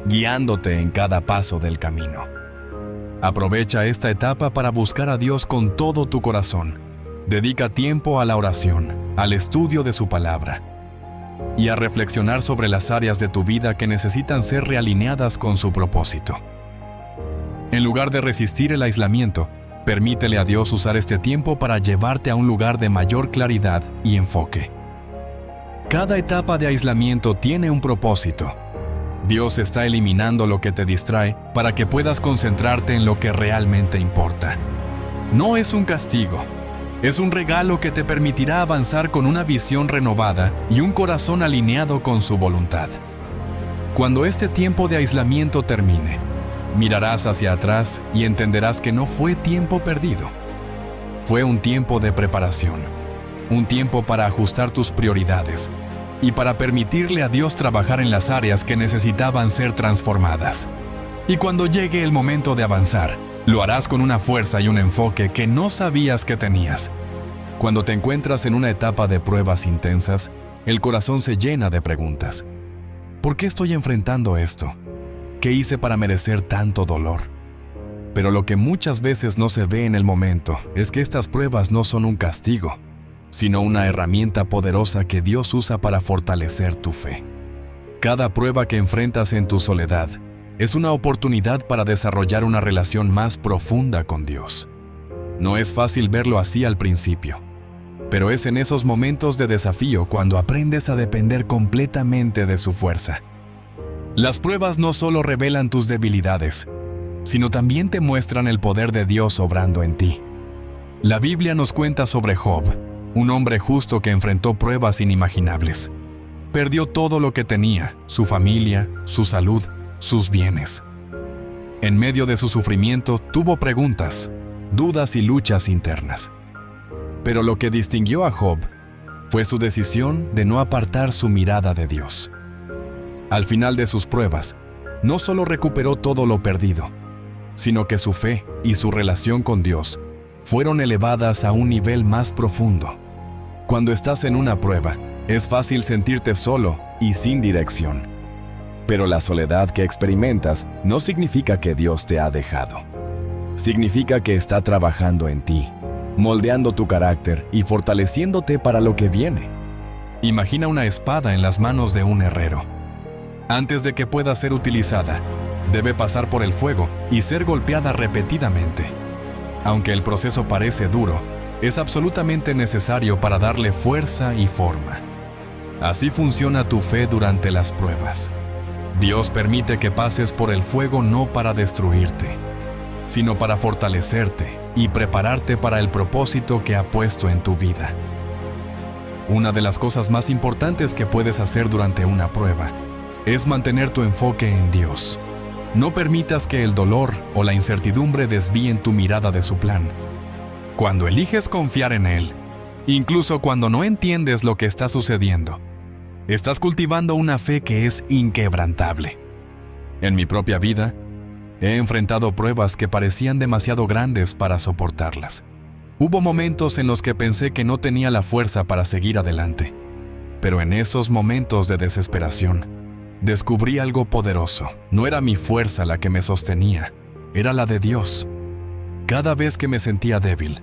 guiándote en cada paso del camino. Aprovecha esta etapa para buscar a Dios con todo tu corazón. Dedica tiempo a la oración, al estudio de su palabra y a reflexionar sobre las áreas de tu vida que necesitan ser realineadas con su propósito. En lugar de resistir el aislamiento, permítele a Dios usar este tiempo para llevarte a un lugar de mayor claridad y enfoque. Cada etapa de aislamiento tiene un propósito. Dios está eliminando lo que te distrae para que puedas concentrarte en lo que realmente importa. No es un castigo, es un regalo que te permitirá avanzar con una visión renovada y un corazón alineado con su voluntad. Cuando este tiempo de aislamiento termine, mirarás hacia atrás y entenderás que no fue tiempo perdido. Fue un tiempo de preparación, un tiempo para ajustar tus prioridades y para permitirle a Dios trabajar en las áreas que necesitaban ser transformadas. Y cuando llegue el momento de avanzar, lo harás con una fuerza y un enfoque que no sabías que tenías. Cuando te encuentras en una etapa de pruebas intensas, el corazón se llena de preguntas. ¿Por qué estoy enfrentando esto? ¿Qué hice para merecer tanto dolor? Pero lo que muchas veces no se ve en el momento es que estas pruebas no son un castigo, sino una herramienta poderosa que Dios usa para fortalecer tu fe. Cada prueba que enfrentas en tu soledad es una oportunidad para desarrollar una relación más profunda con Dios. No es fácil verlo así al principio, pero es en esos momentos de desafío cuando aprendes a depender completamente de su fuerza. Las pruebas no solo revelan tus debilidades, sino también te muestran el poder de Dios obrando en ti. La Biblia nos cuenta sobre Job, un hombre justo que enfrentó pruebas inimaginables. Perdió todo lo que tenía, su familia, su salud, sus bienes. En medio de su sufrimiento tuvo preguntas, dudas y luchas internas. Pero lo que distinguió a Job fue su decisión de no apartar su mirada de Dios. Al final de sus pruebas, no solo recuperó todo lo perdido, sino que su fe y su relación con Dios fueron elevadas a un nivel más profundo. Cuando estás en una prueba, es fácil sentirte solo y sin dirección. Pero la soledad que experimentas no significa que Dios te ha dejado. Significa que está trabajando en ti, moldeando tu carácter y fortaleciéndote para lo que viene. Imagina una espada en las manos de un herrero. Antes de que pueda ser utilizada, debe pasar por el fuego y ser golpeada repetidamente. Aunque el proceso parece duro, es absolutamente necesario para darle fuerza y forma. Así funciona tu fe durante las pruebas. Dios permite que pases por el fuego no para destruirte, sino para fortalecerte y prepararte para el propósito que ha puesto en tu vida. Una de las cosas más importantes que puedes hacer durante una prueba es mantener tu enfoque en Dios. No permitas que el dolor o la incertidumbre desvíen tu mirada de su plan. Cuando eliges confiar en Él, incluso cuando no entiendes lo que está sucediendo, estás cultivando una fe que es inquebrantable. En mi propia vida, he enfrentado pruebas que parecían demasiado grandes para soportarlas. Hubo momentos en los que pensé que no tenía la fuerza para seguir adelante, pero en esos momentos de desesperación, descubrí algo poderoso. No era mi fuerza la que me sostenía, era la de Dios. Cada vez que me sentía débil,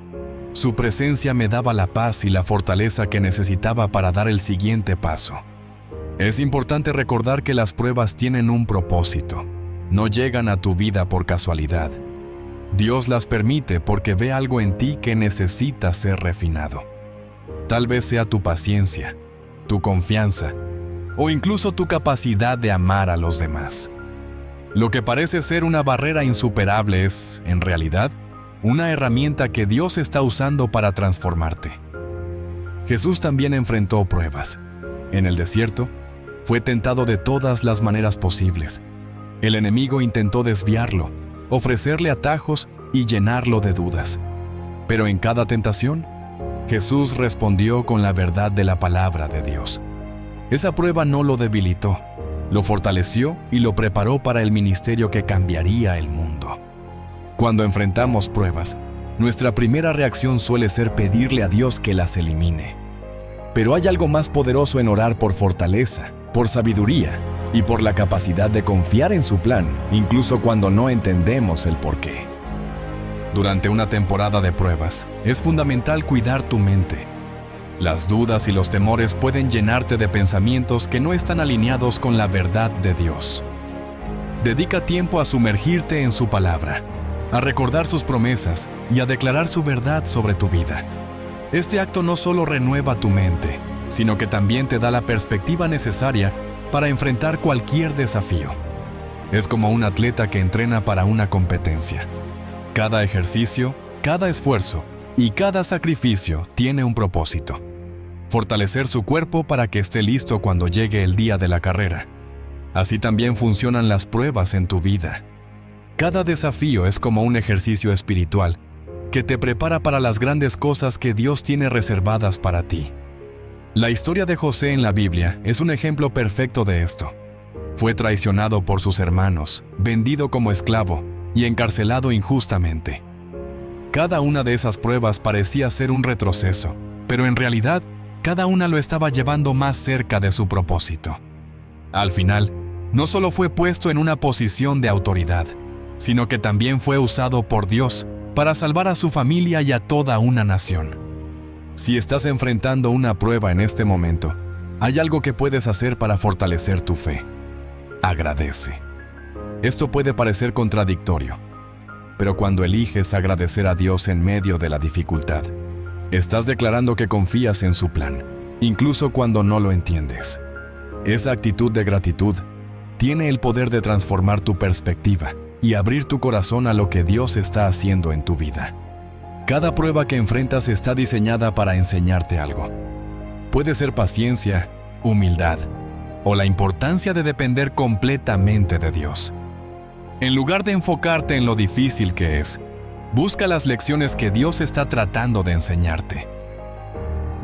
su presencia me daba la paz y la fortaleza que necesitaba para dar el siguiente paso. Es importante recordar que las pruebas tienen un propósito. No llegan a tu vida por casualidad. Dios las permite porque ve algo en ti que necesita ser refinado. Tal vez sea tu paciencia, tu confianza, o incluso tu capacidad de amar a los demás. Lo que parece ser una barrera insuperable es, en realidad, una herramienta que Dios está usando para transformarte. Jesús también enfrentó pruebas. En el desierto, fue tentado de todas las maneras posibles. El enemigo intentó desviarlo, ofrecerle atajos y llenarlo de dudas. Pero en cada tentación, Jesús respondió con la verdad de la palabra de Dios. Esa prueba no lo debilitó, lo fortaleció y lo preparó para el ministerio que cambiaría el mundo. Cuando enfrentamos pruebas, nuestra primera reacción suele ser pedirle a Dios que las elimine. Pero hay algo más poderoso en orar por fortaleza, por sabiduría y por la capacidad de confiar en su plan, incluso cuando no entendemos el porqué. Durante una temporada de pruebas, es fundamental cuidar tu mente. Las dudas y los temores pueden llenarte de pensamientos que no están alineados con la verdad de Dios. Dedica tiempo a sumergirte en su palabra, a recordar sus promesas y a declarar su verdad sobre tu vida. Este acto no solo renueva tu mente, sino que también te da la perspectiva necesaria para enfrentar cualquier desafío. Es como un atleta que entrena para una competencia. Cada ejercicio, cada esfuerzo y cada sacrificio tiene un propósito: fortalecer su cuerpo para que esté listo cuando llegue el día de la carrera. Así también funcionan las pruebas en tu vida. Cada desafío es como un ejercicio espiritual que te prepara para las grandes cosas que Dios tiene reservadas para ti. La historia de José en la Biblia es un ejemplo perfecto de esto. Fue traicionado por sus hermanos, vendido como esclavo y encarcelado injustamente. Cada una de esas pruebas parecía ser un retroceso, pero en realidad, cada una lo estaba llevando más cerca de su propósito. Al final, no solo fue puesto en una posición de autoridad, sino que también fue usado por Dios para salvar a su familia y a toda una nación. Si estás enfrentando una prueba en este momento, hay algo que puedes hacer para fortalecer tu fe. Agradece. Esto puede parecer contradictorio, pero cuando eliges agradecer a Dios en medio de la dificultad, estás declarando que confías en su plan, incluso cuando no lo entiendes. Esa actitud de gratitud tiene el poder de transformar tu perspectiva y abrir tu corazón a lo que Dios está haciendo en tu vida. Cada prueba que enfrentas está diseñada para enseñarte algo. Puede ser paciencia, humildad o la importancia de depender completamente de Dios. En lugar de enfocarte en lo difícil que es, busca las lecciones que Dios está tratando de enseñarte.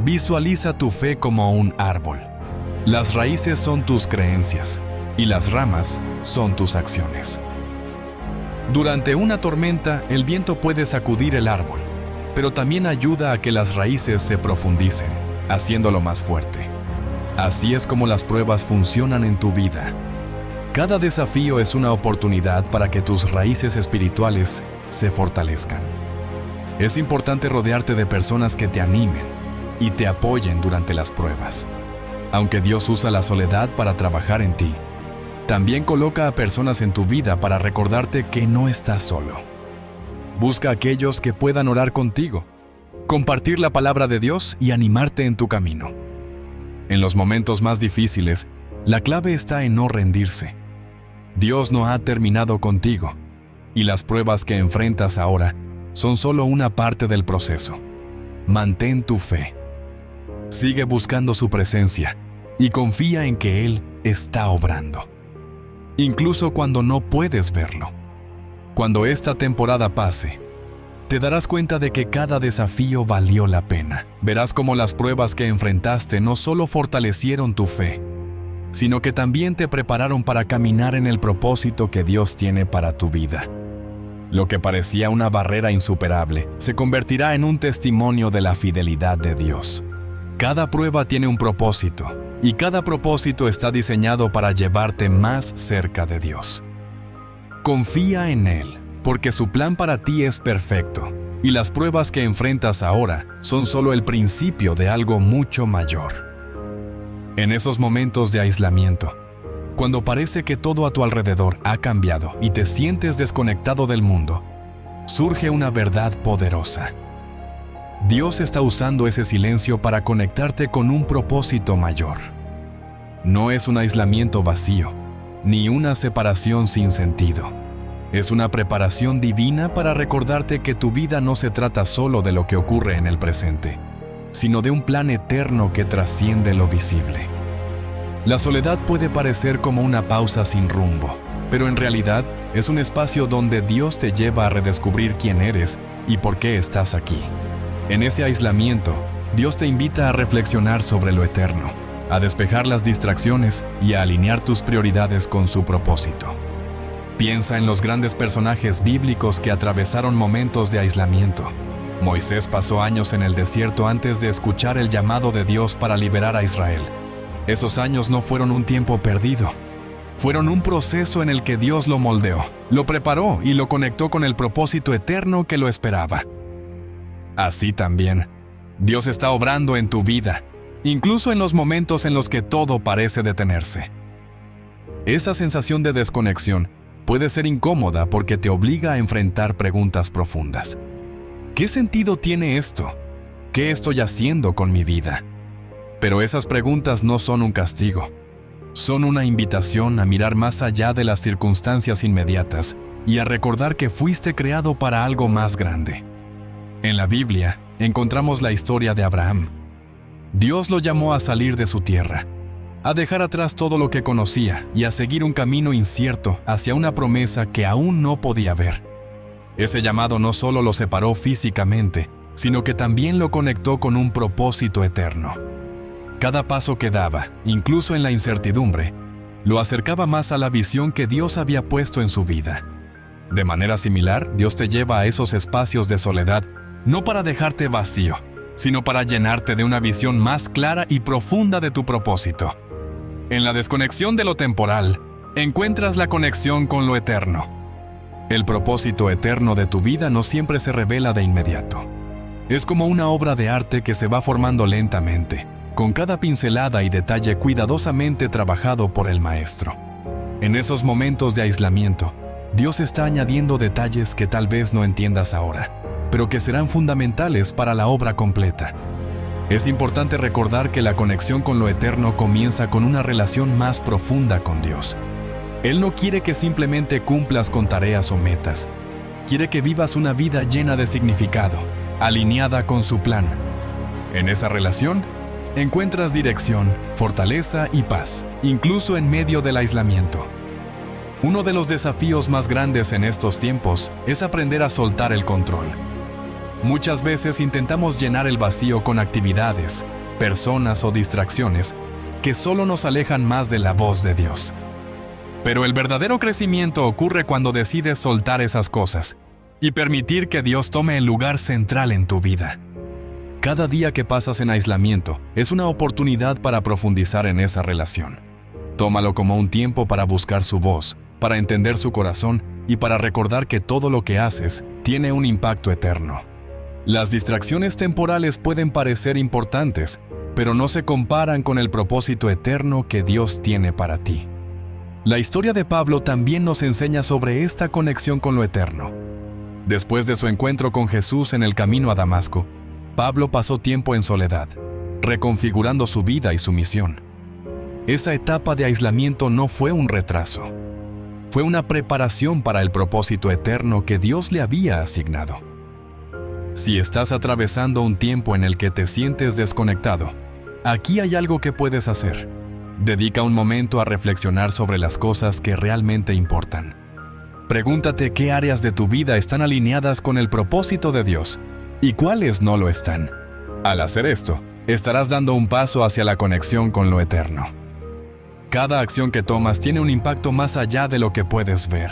Visualiza tu fe como un árbol. Las raíces son tus creencias y las ramas son tus acciones. Durante una tormenta, el viento puede sacudir el árbol, pero también ayuda a que las raíces se profundicen, haciéndolo más fuerte. Así es como las pruebas funcionan en tu vida. Cada desafío es una oportunidad para que tus raíces espirituales se fortalezcan. Es importante rodearte de personas que te animen y te apoyen durante las pruebas. Aunque Dios usa la soledad para trabajar en ti, también coloca a personas en tu vida para recordarte que no estás solo. Busca a aquellos que puedan orar contigo, compartir la palabra de Dios y animarte en tu camino. En los momentos más difíciles, la clave está en no rendirse. Dios no ha terminado contigo, y las pruebas que enfrentas ahora son solo una parte del proceso. Mantén tu fe. Sigue buscando su presencia y confía en que Él está obrando, incluso cuando no puedes verlo. Cuando esta temporada pase, te darás cuenta de que cada desafío valió la pena. Verás cómo las pruebas que enfrentaste no solo fortalecieron tu fe, sino que también te prepararon para caminar en el propósito que Dios tiene para tu vida. Lo que parecía una barrera insuperable se convertirá en un testimonio de la fidelidad de Dios. Cada prueba tiene un propósito, y cada propósito está diseñado para llevarte más cerca de Dios. Confía en Él, porque su plan para ti es perfecto, y las pruebas que enfrentas ahora son solo el principio de algo mucho mayor. En esos momentos de aislamiento, cuando parece que todo a tu alrededor ha cambiado y te sientes desconectado del mundo, surge una verdad poderosa. Dios está usando ese silencio para conectarte con un propósito mayor. No es un aislamiento vacío, ni una separación sin sentido. Es una preparación divina para recordarte que tu vida no se trata solo de lo que ocurre en el presente, sino de un plan eterno que trasciende lo visible. La soledad puede parecer como una pausa sin rumbo, pero en realidad es un espacio donde Dios te lleva a redescubrir quién eres y por qué estás aquí. En ese aislamiento, Dios te invita a reflexionar sobre lo eterno, a despejar las distracciones y a alinear tus prioridades con su propósito. Piensa en los grandes personajes bíblicos que atravesaron momentos de aislamiento. Moisés pasó años en el desierto antes de escuchar el llamado de Dios para liberar a Israel. Esos años no fueron un tiempo perdido. Fueron un proceso en el que Dios lo moldeó, lo preparó y lo conectó con el propósito eterno que lo esperaba. Así también, Dios está obrando en tu vida, incluso en los momentos en los que todo parece detenerse. Esa sensación de desconexión puede ser incómoda porque te obliga a enfrentar preguntas profundas. ¿Qué sentido tiene esto? ¿Qué estoy haciendo con mi vida? Pero esas preguntas no son un castigo. Son una invitación a mirar más allá de las circunstancias inmediatas y a recordar que fuiste creado para algo más grande. En la Biblia encontramos la historia de Abraham. Dios lo llamó a salir de su tierra, a dejar atrás todo lo que conocía y a seguir un camino incierto hacia una promesa que aún no podía ver. Ese llamado no solo lo separó físicamente, sino que también lo conectó con un propósito eterno. Cada paso que daba, incluso en la incertidumbre, lo acercaba más a la visión que Dios había puesto en su vida. De manera similar, Dios te lleva a esos espacios de soledad, no para dejarte vacío, sino para llenarte de una visión más clara y profunda de tu propósito. En la desconexión de lo temporal, encuentras la conexión con lo eterno. El propósito eterno de tu vida no siempre se revela de inmediato. Es como una obra de arte que se va formando lentamente, con cada pincelada y detalle cuidadosamente trabajado por el maestro. En esos momentos de aislamiento, Dios está añadiendo detalles que tal vez no entiendas ahora, pero que serán fundamentales para la obra completa. Es importante recordar que la conexión con lo eterno comienza con una relación más profunda con Dios. Él no quiere que simplemente cumplas con tareas o metas. Quiere que vivas una vida llena de significado, alineada con su plan. En esa relación, encuentras dirección, fortaleza y paz, incluso en medio del aislamiento. Uno de los desafíos más grandes en estos tiempos es aprender a soltar el control. Muchas veces intentamos llenar el vacío con actividades, personas o distracciones que solo nos alejan más de la voz de Dios. Pero el verdadero crecimiento ocurre cuando decides soltar esas cosas y permitir que Dios tome el lugar central en tu vida. Cada día que pasas en aislamiento es una oportunidad para profundizar en esa relación. Tómalo como un tiempo para buscar su voz, para entender su corazón y para recordar que todo lo que haces tiene un impacto eterno. Las distracciones temporales pueden parecer importantes, pero no se comparan con el propósito eterno que Dios tiene para ti. La historia de Pablo también nos enseña sobre esta conexión con lo eterno. Después de su encuentro con Jesús en el camino a Damasco, Pablo pasó tiempo en soledad, reconfigurando su vida y su misión. Esa etapa de aislamiento no fue un retraso. Fue una preparación para el propósito eterno que Dios le había asignado. Si estás atravesando un tiempo en el que te sientes desconectado, aquí hay algo que puedes hacer. Dedica un momento a reflexionar sobre las cosas que realmente importan. Pregúntate qué áreas de tu vida están alineadas con el propósito de Dios y cuáles no lo están. Al hacer esto, estarás dando un paso hacia la conexión con lo eterno. Cada acción que tomas tiene un impacto más allá de lo que puedes ver.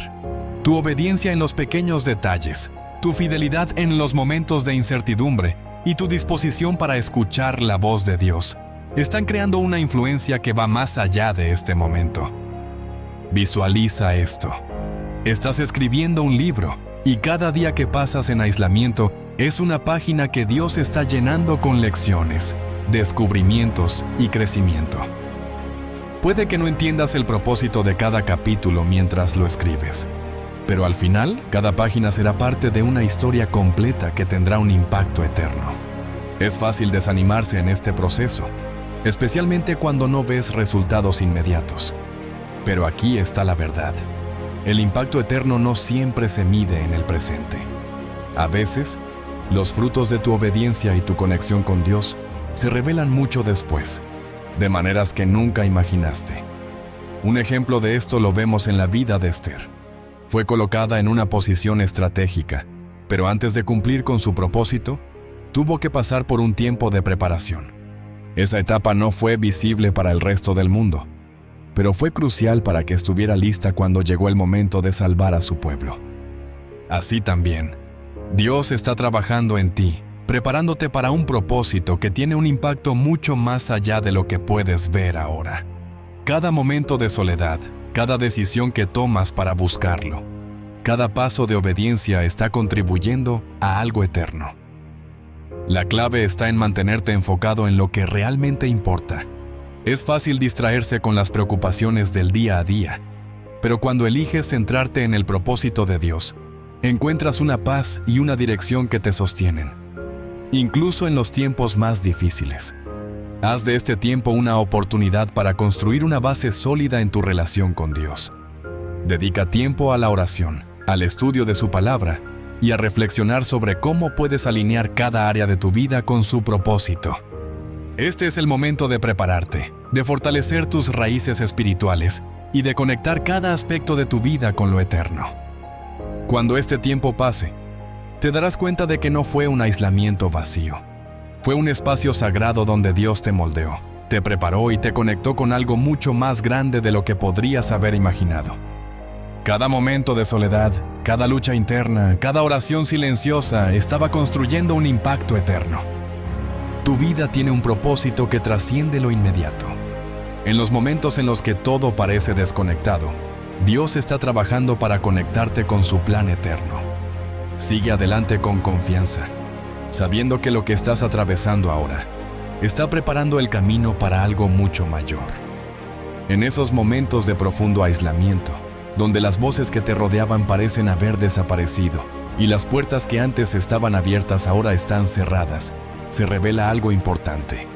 Tu obediencia en los pequeños detalles, tu fidelidad en los momentos de incertidumbre y tu disposición para escuchar la voz de Dios están creando una influencia que va más allá de este momento. Visualiza esto. Estás escribiendo un libro y cada día que pasas en aislamiento es una página que Dios está llenando con lecciones, descubrimientos y crecimiento. Puede que no entiendas el propósito de cada capítulo mientras lo escribes, pero al final, cada página será parte de una historia completa que tendrá un impacto eterno. Es fácil desanimarse en este proceso, especialmente cuando no ves resultados inmediatos. Pero aquí está la verdad. El impacto eterno no siempre se mide en el presente. A veces, los frutos de tu obediencia y tu conexión con Dios se revelan mucho después, de maneras que nunca imaginaste. Un ejemplo de esto lo vemos en la vida de Esther. Fue colocada en una posición estratégica, pero antes de cumplir con su propósito, tuvo que pasar por un tiempo de preparación. Esa etapa no fue visible para el resto del mundo, pero fue crucial para que estuviera lista cuando llegó el momento de salvar a su pueblo. Así también, Dios está trabajando en ti, preparándote para un propósito que tiene un impacto mucho más allá de lo que puedes ver ahora. Cada momento de soledad, cada decisión que tomas para buscarlo, cada paso de obediencia está contribuyendo a algo eterno. La clave está en mantenerte enfocado en lo que realmente importa. Es fácil distraerse con las preocupaciones del día a día, pero cuando eliges centrarte en el propósito de Dios, encuentras una paz y una dirección que te sostienen, incluso en los tiempos más difíciles. Haz de este tiempo una oportunidad para construir una base sólida en tu relación con Dios. Dedica tiempo a la oración, al estudio de su palabra y a reflexionar sobre cómo puedes alinear cada área de tu vida con su propósito. Este es el momento de prepararte, de fortalecer tus raíces espirituales y de conectar cada aspecto de tu vida con lo eterno. Cuando este tiempo pase, te darás cuenta de que no fue un aislamiento vacío. Fue un espacio sagrado donde Dios te moldeó, te preparó y te conectó con algo mucho más grande de lo que podrías haber imaginado. Cada momento de soledad, cada lucha interna, cada oración silenciosa estaba construyendo un impacto eterno. Tu vida tiene un propósito que trasciende lo inmediato. En los momentos en los que todo parece desconectado, Dios está trabajando para conectarte con su plan eterno. Sigue adelante con confianza, sabiendo que lo que estás atravesando ahora está preparando el camino para algo mucho mayor. En esos momentos de profundo aislamiento, donde las voces que te rodeaban parecen haber desaparecido y las puertas que antes estaban abiertas ahora están cerradas, se revela algo importante.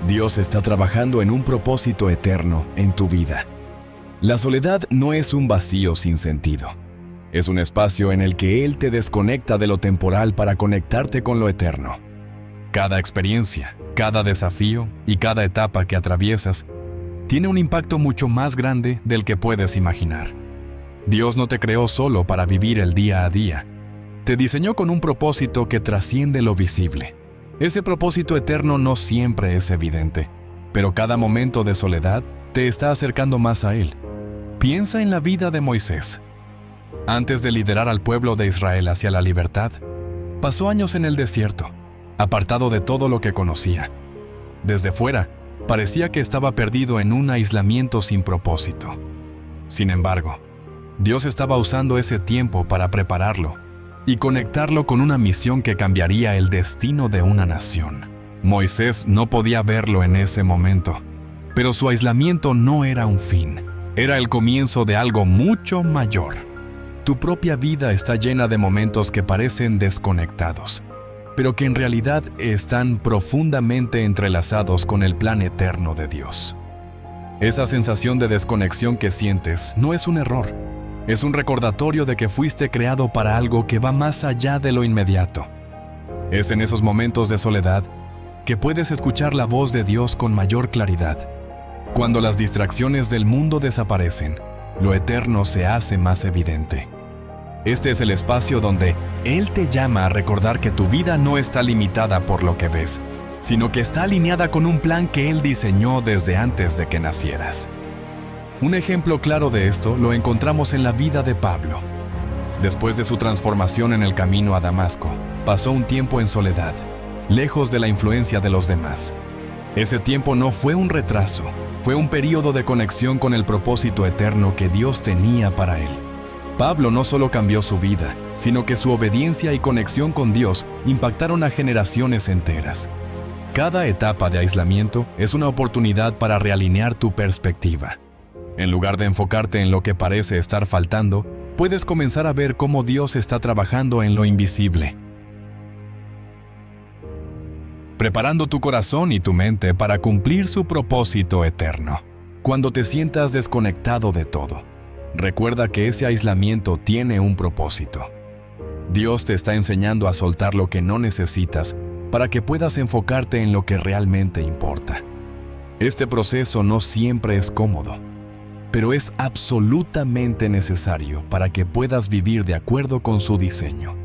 Dios está trabajando en un propósito eterno en tu vida. La soledad no es un vacío sin sentido. Es un espacio en el que Él te desconecta de lo temporal para conectarte con lo eterno. Cada experiencia, cada desafío y cada etapa que atraviesas tiene un impacto mucho más grande del que puedes imaginar. Dios no te creó solo para vivir el día a día. Te diseñó con un propósito que trasciende lo visible. Ese propósito eterno no siempre es evidente, pero cada momento de soledad te está acercando más a Él. Piensa en la vida de Moisés. Antes de liderar al pueblo de Israel hacia la libertad, pasó años en el desierto, apartado de todo lo que conocía. Desde fuera, parecía que estaba perdido en un aislamiento sin propósito. Sin embargo, Dios estaba usando ese tiempo para prepararlo y conectarlo con una misión que cambiaría el destino de una nación. Moisés no podía verlo en ese momento, pero su aislamiento no era un fin, era el comienzo de algo mucho mayor. Tu propia vida está llena de momentos que parecen desconectados, pero que en realidad están profundamente entrelazados con el plan eterno de Dios. Esa sensación de desconexión que sientes no es un error, es un recordatorio de que fuiste creado para algo que va más allá de lo inmediato. Es en esos momentos de soledad que puedes escuchar la voz de Dios con mayor claridad. Cuando las distracciones del mundo desaparecen, lo eterno se hace más evidente. Este es el espacio donde Él te llama a recordar que tu vida no está limitada por lo que ves, sino que está alineada con un plan que Él diseñó desde antes de que nacieras. Un ejemplo claro de esto lo encontramos en la vida de Pablo. Después de su transformación en el camino a Damasco, pasó un tiempo en soledad, lejos de la influencia de los demás. Ese tiempo no fue un retraso, fue un período de conexión con el propósito eterno que Dios tenía para él. Pablo no solo cambió su vida, sino que su obediencia y conexión con Dios impactaron a generaciones enteras. Cada etapa de aislamiento es una oportunidad para realinear tu perspectiva. En lugar de enfocarte en lo que parece estar faltando, puedes comenzar a ver cómo Dios está trabajando en lo invisible, preparando tu corazón y tu mente para cumplir su propósito eterno. Cuando te sientas desconectado de todo, recuerda que ese aislamiento tiene un propósito. Dios te está enseñando a soltar lo que no necesitas para que puedas enfocarte en lo que realmente importa. Este proceso no siempre es cómodo. pero es absolutamente necesario para que puedas vivir de acuerdo con su diseño.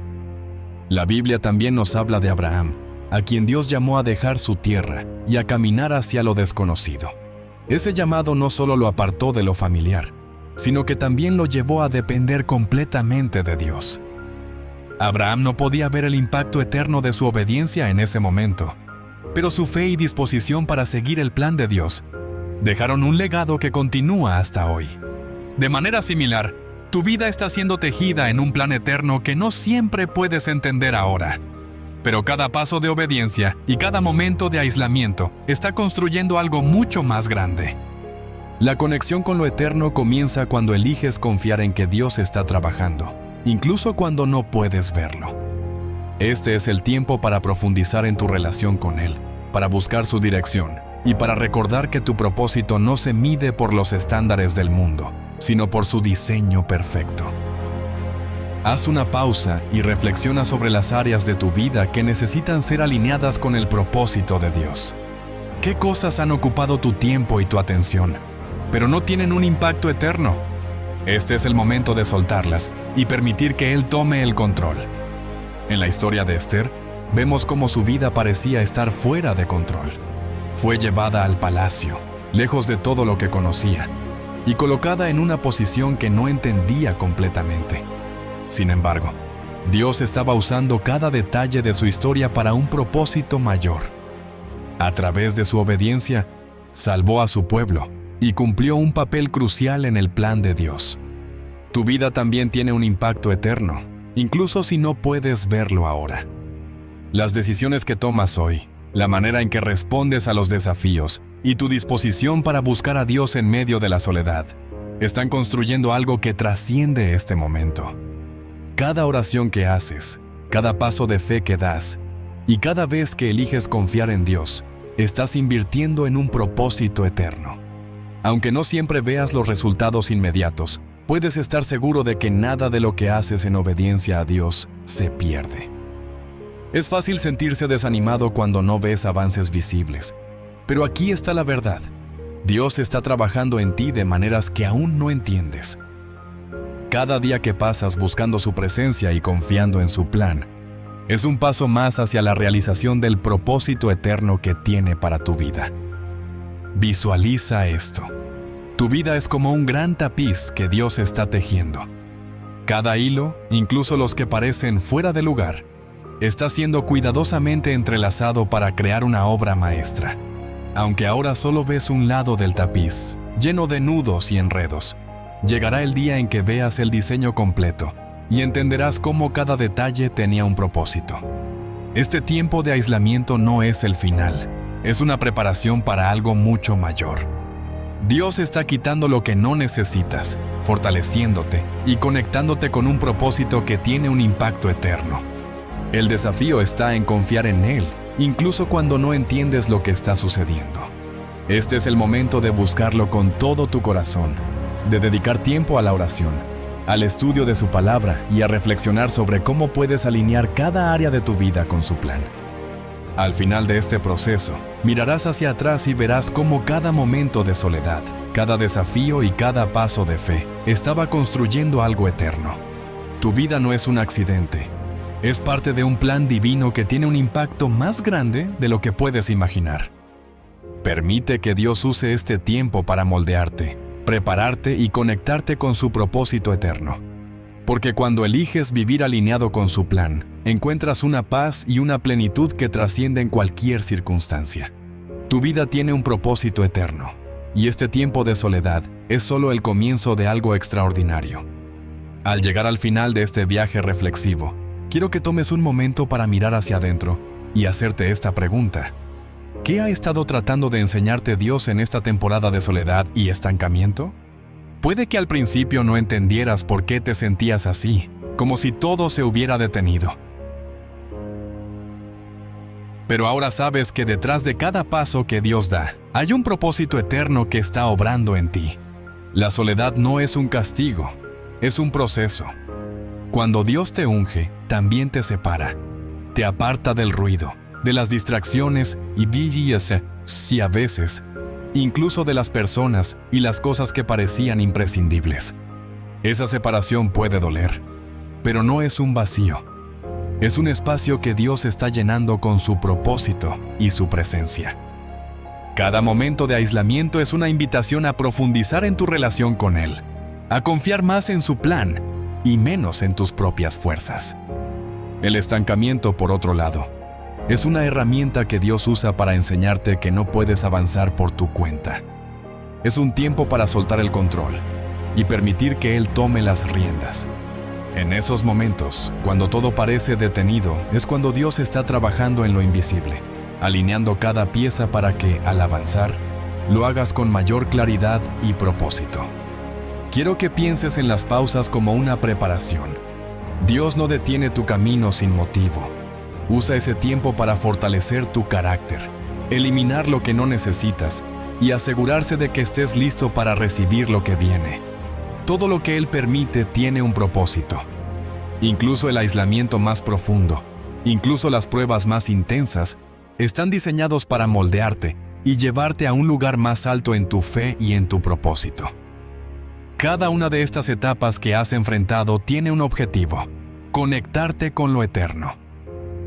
La Biblia también nos habla de Abraham, a quien Dios llamó a dejar su tierra y a caminar hacia lo desconocido. Ese llamado no solo lo apartó de lo familiar, sino que también lo llevó a depender completamente de Dios. Abraham no podía ver el impacto eterno de su obediencia en ese momento, pero su fe y disposición para seguir el plan de Dios dejaron un legado que continúa hasta hoy. De manera similar, tu vida está siendo tejida en un plan eterno que no siempre puedes entender ahora. Pero cada paso de obediencia y cada momento de aislamiento está construyendo algo mucho más grande. La conexión con lo eterno comienza cuando eliges confiar en que Dios está trabajando, incluso cuando no puedes verlo. Este es el tiempo para profundizar en tu relación con Él, para buscar su dirección y para recordar que tu propósito no se mide por los estándares del mundo, sino por su diseño perfecto. Haz una pausa y reflexiona sobre las áreas de tu vida que necesitan ser alineadas con el propósito de Dios. ¿Qué cosas han ocupado tu tiempo y tu atención, pero no tienen un impacto eterno? Este es el momento de soltarlas y permitir que Él tome el control. En la historia de Esther, vemos cómo su vida parecía estar fuera de control. Fue llevada al palacio, lejos de todo lo que conocía, y colocada en una posición que no entendía completamente. Sin embargo, Dios estaba usando cada detalle de su historia para un propósito mayor. A través de su obediencia, salvó a su pueblo y cumplió un papel crucial en el plan de Dios. Tu vida también tiene un impacto eterno, incluso si no puedes verlo ahora. Las decisiones que tomas hoy, la manera en que respondes a los desafíos y tu disposición para buscar a Dios en medio de la soledad, están construyendo algo que trasciende este momento. Cada oración que haces, cada paso de fe que das y cada vez que eliges confiar en Dios, estás invirtiendo en un propósito eterno. Aunque no siempre veas los resultados inmediatos, puedes estar seguro de que nada de lo que haces en obediencia a Dios se pierde. Es fácil sentirse desanimado cuando no ves avances visibles, pero aquí está la verdad. Dios está trabajando en ti de maneras que aún no entiendes. Cada día que pasas buscando su presencia y confiando en su plan, es un paso más hacia la realización del propósito eterno que tiene para tu vida. Visualiza esto. Tu vida es como un gran tapiz que Dios está tejiendo. Cada hilo, incluso los que parecen fuera de lugar, está siendo cuidadosamente entrelazado para crear una obra maestra. Aunque ahora solo ves un lado del tapiz, lleno de nudos y enredos, llegará el día en que veas el diseño completo y entenderás cómo cada detalle tenía un propósito. Este tiempo de aislamiento no es el final, es una preparación para algo mucho mayor. Dios está quitando lo que no necesitas, fortaleciéndote y conectándote con un propósito que tiene un impacto eterno. El desafío está en confiar en Él, incluso cuando no entiendes lo que está sucediendo. Este es el momento de buscarlo con todo tu corazón, de dedicar tiempo a la oración, al estudio de su palabra y a reflexionar sobre cómo puedes alinear cada área de tu vida con su plan. Al final de este proceso, mirarás hacia atrás y verás cómo cada momento de soledad, cada desafío y cada paso de fe estaba construyendo algo eterno. Tu vida no es un accidente, es parte de un plan divino que tiene un impacto más grande de lo que puedes imaginar. Permite que Dios use este tiempo para moldearte, prepararte y conectarte con su propósito eterno. Porque cuando eliges vivir alineado con su plan, encuentras una paz y una plenitud que trascienden cualquier circunstancia. Tu vida tiene un propósito eterno, y este tiempo de soledad es solo el comienzo de algo extraordinario. Al llegar al final de este viaje reflexivo, quiero que tomes un momento para mirar hacia adentro y hacerte esta pregunta. ¿Qué ha estado tratando de enseñarte Dios en esta temporada de soledad y estancamiento? Puede que al principio no entendieras por qué te sentías así, como si todo se hubiera detenido. Pero ahora sabes que detrás de cada paso que Dios da, hay un propósito eterno que está obrando en ti. La soledad no es un castigo, es un proceso. Cuando Dios te unge, también te separa, te aparta del ruido, de las distracciones y a veces, incluso de las personas y las cosas que parecían imprescindibles. Esa separación puede doler, pero no es un vacío. Es un espacio que Dios está llenando con su propósito y su presencia. Cada momento de aislamiento es una invitación a profundizar en tu relación con Él, a confiar más en su plan y menos en tus propias fuerzas. El estancamiento, por otro lado, es una herramienta que Dios usa para enseñarte que no puedes avanzar por tu cuenta. Es un tiempo para soltar el control y permitir que Él tome las riendas. En esos momentos, cuando todo parece detenido, es cuando Dios está trabajando en lo invisible, alineando cada pieza para que, al avanzar, lo hagas con mayor claridad y propósito. Quiero que pienses en las pausas como una preparación. Dios no detiene tu camino sin motivo. Usa ese tiempo para fortalecer tu carácter, eliminar lo que no necesitas y asegurarse de que estés listo para recibir lo que viene. Todo lo que Él permite tiene un propósito. Incluso el aislamiento más profundo, incluso las pruebas más intensas, están diseñados para moldearte y llevarte a un lugar más alto en tu fe y en tu propósito. Cada una de estas etapas que has enfrentado tiene un objetivo: conectarte con lo eterno.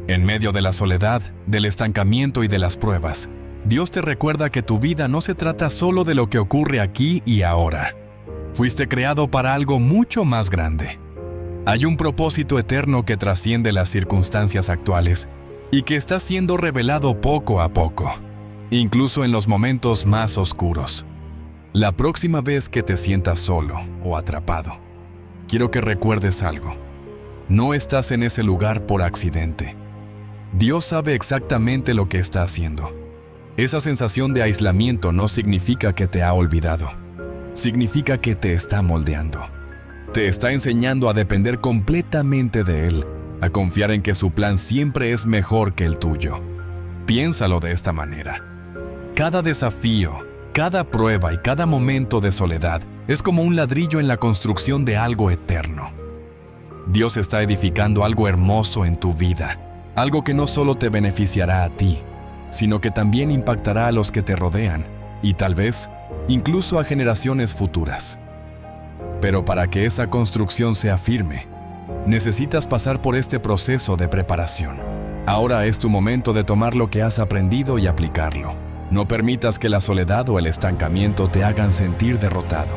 En medio de la soledad, del estancamiento y de las pruebas, Dios te recuerda que tu vida no se trata solo de lo que ocurre aquí y ahora. Fuiste creado para algo mucho más grande. Hay un propósito eterno que trasciende las circunstancias actuales y que está siendo revelado poco a poco, incluso en los momentos más oscuros. La próxima vez que te sientas solo o atrapado, quiero que recuerdes algo. No estás en ese lugar por accidente. Dios sabe exactamente lo que está haciendo. Esa sensación de aislamiento no significa que te ha olvidado. Significa que te está moldeando. Te está enseñando a depender completamente de Él, a confiar en que su plan siempre es mejor que el tuyo. Piénsalo de esta manera. Cada desafío, cada prueba y cada momento de soledad es como un ladrillo en la construcción de algo eterno. Dios está edificando algo hermoso en tu vida, algo que no solo te beneficiará a ti, sino que también impactará a los que te rodean y tal vez incluso a generaciones futuras. Pero para que esa construcción sea firme, necesitas pasar por este proceso de preparación. Ahora es tu momento de tomar lo que has aprendido y aplicarlo. No permitas que la soledad o el estancamiento te hagan sentir derrotado.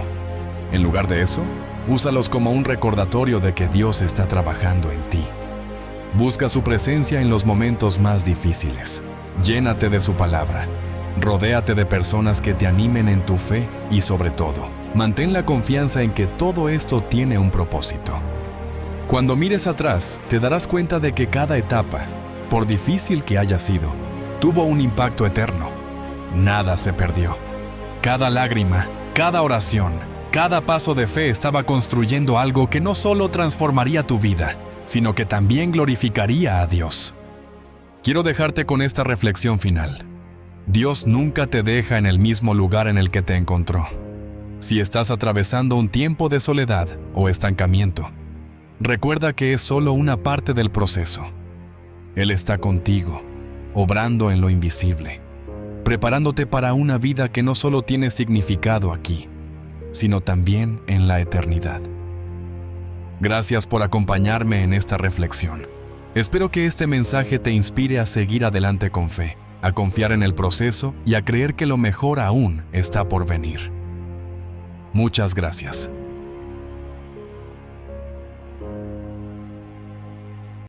En lugar de eso, úsalos como un recordatorio de que Dios está trabajando en ti. Busca su presencia en los momentos más difíciles. Llénate de su palabra. Rodéate de personas que te animen en tu fe y, sobre todo, mantén la confianza en que todo esto tiene un propósito. Cuando mires atrás, te darás cuenta de que cada etapa, por difícil que haya sido, tuvo un impacto eterno. Nada se perdió. Cada lágrima, cada oración, cada paso de fe estaba construyendo algo que no solo transformaría tu vida, sino que también glorificaría a Dios. Quiero dejarte con esta reflexión final. Dios nunca te deja en el mismo lugar en el que te encontró. Si estás atravesando un tiempo de soledad o estancamiento, recuerda que es solo una parte del proceso. Él está contigo, obrando en lo invisible, preparándote para una vida que no solo tiene significado aquí, sino también en la eternidad. Gracias por acompañarme en esta reflexión. Espero que este mensaje te inspire a seguir adelante con fe, a confiar en el proceso y a creer que lo mejor aún está por venir. Muchas gracias.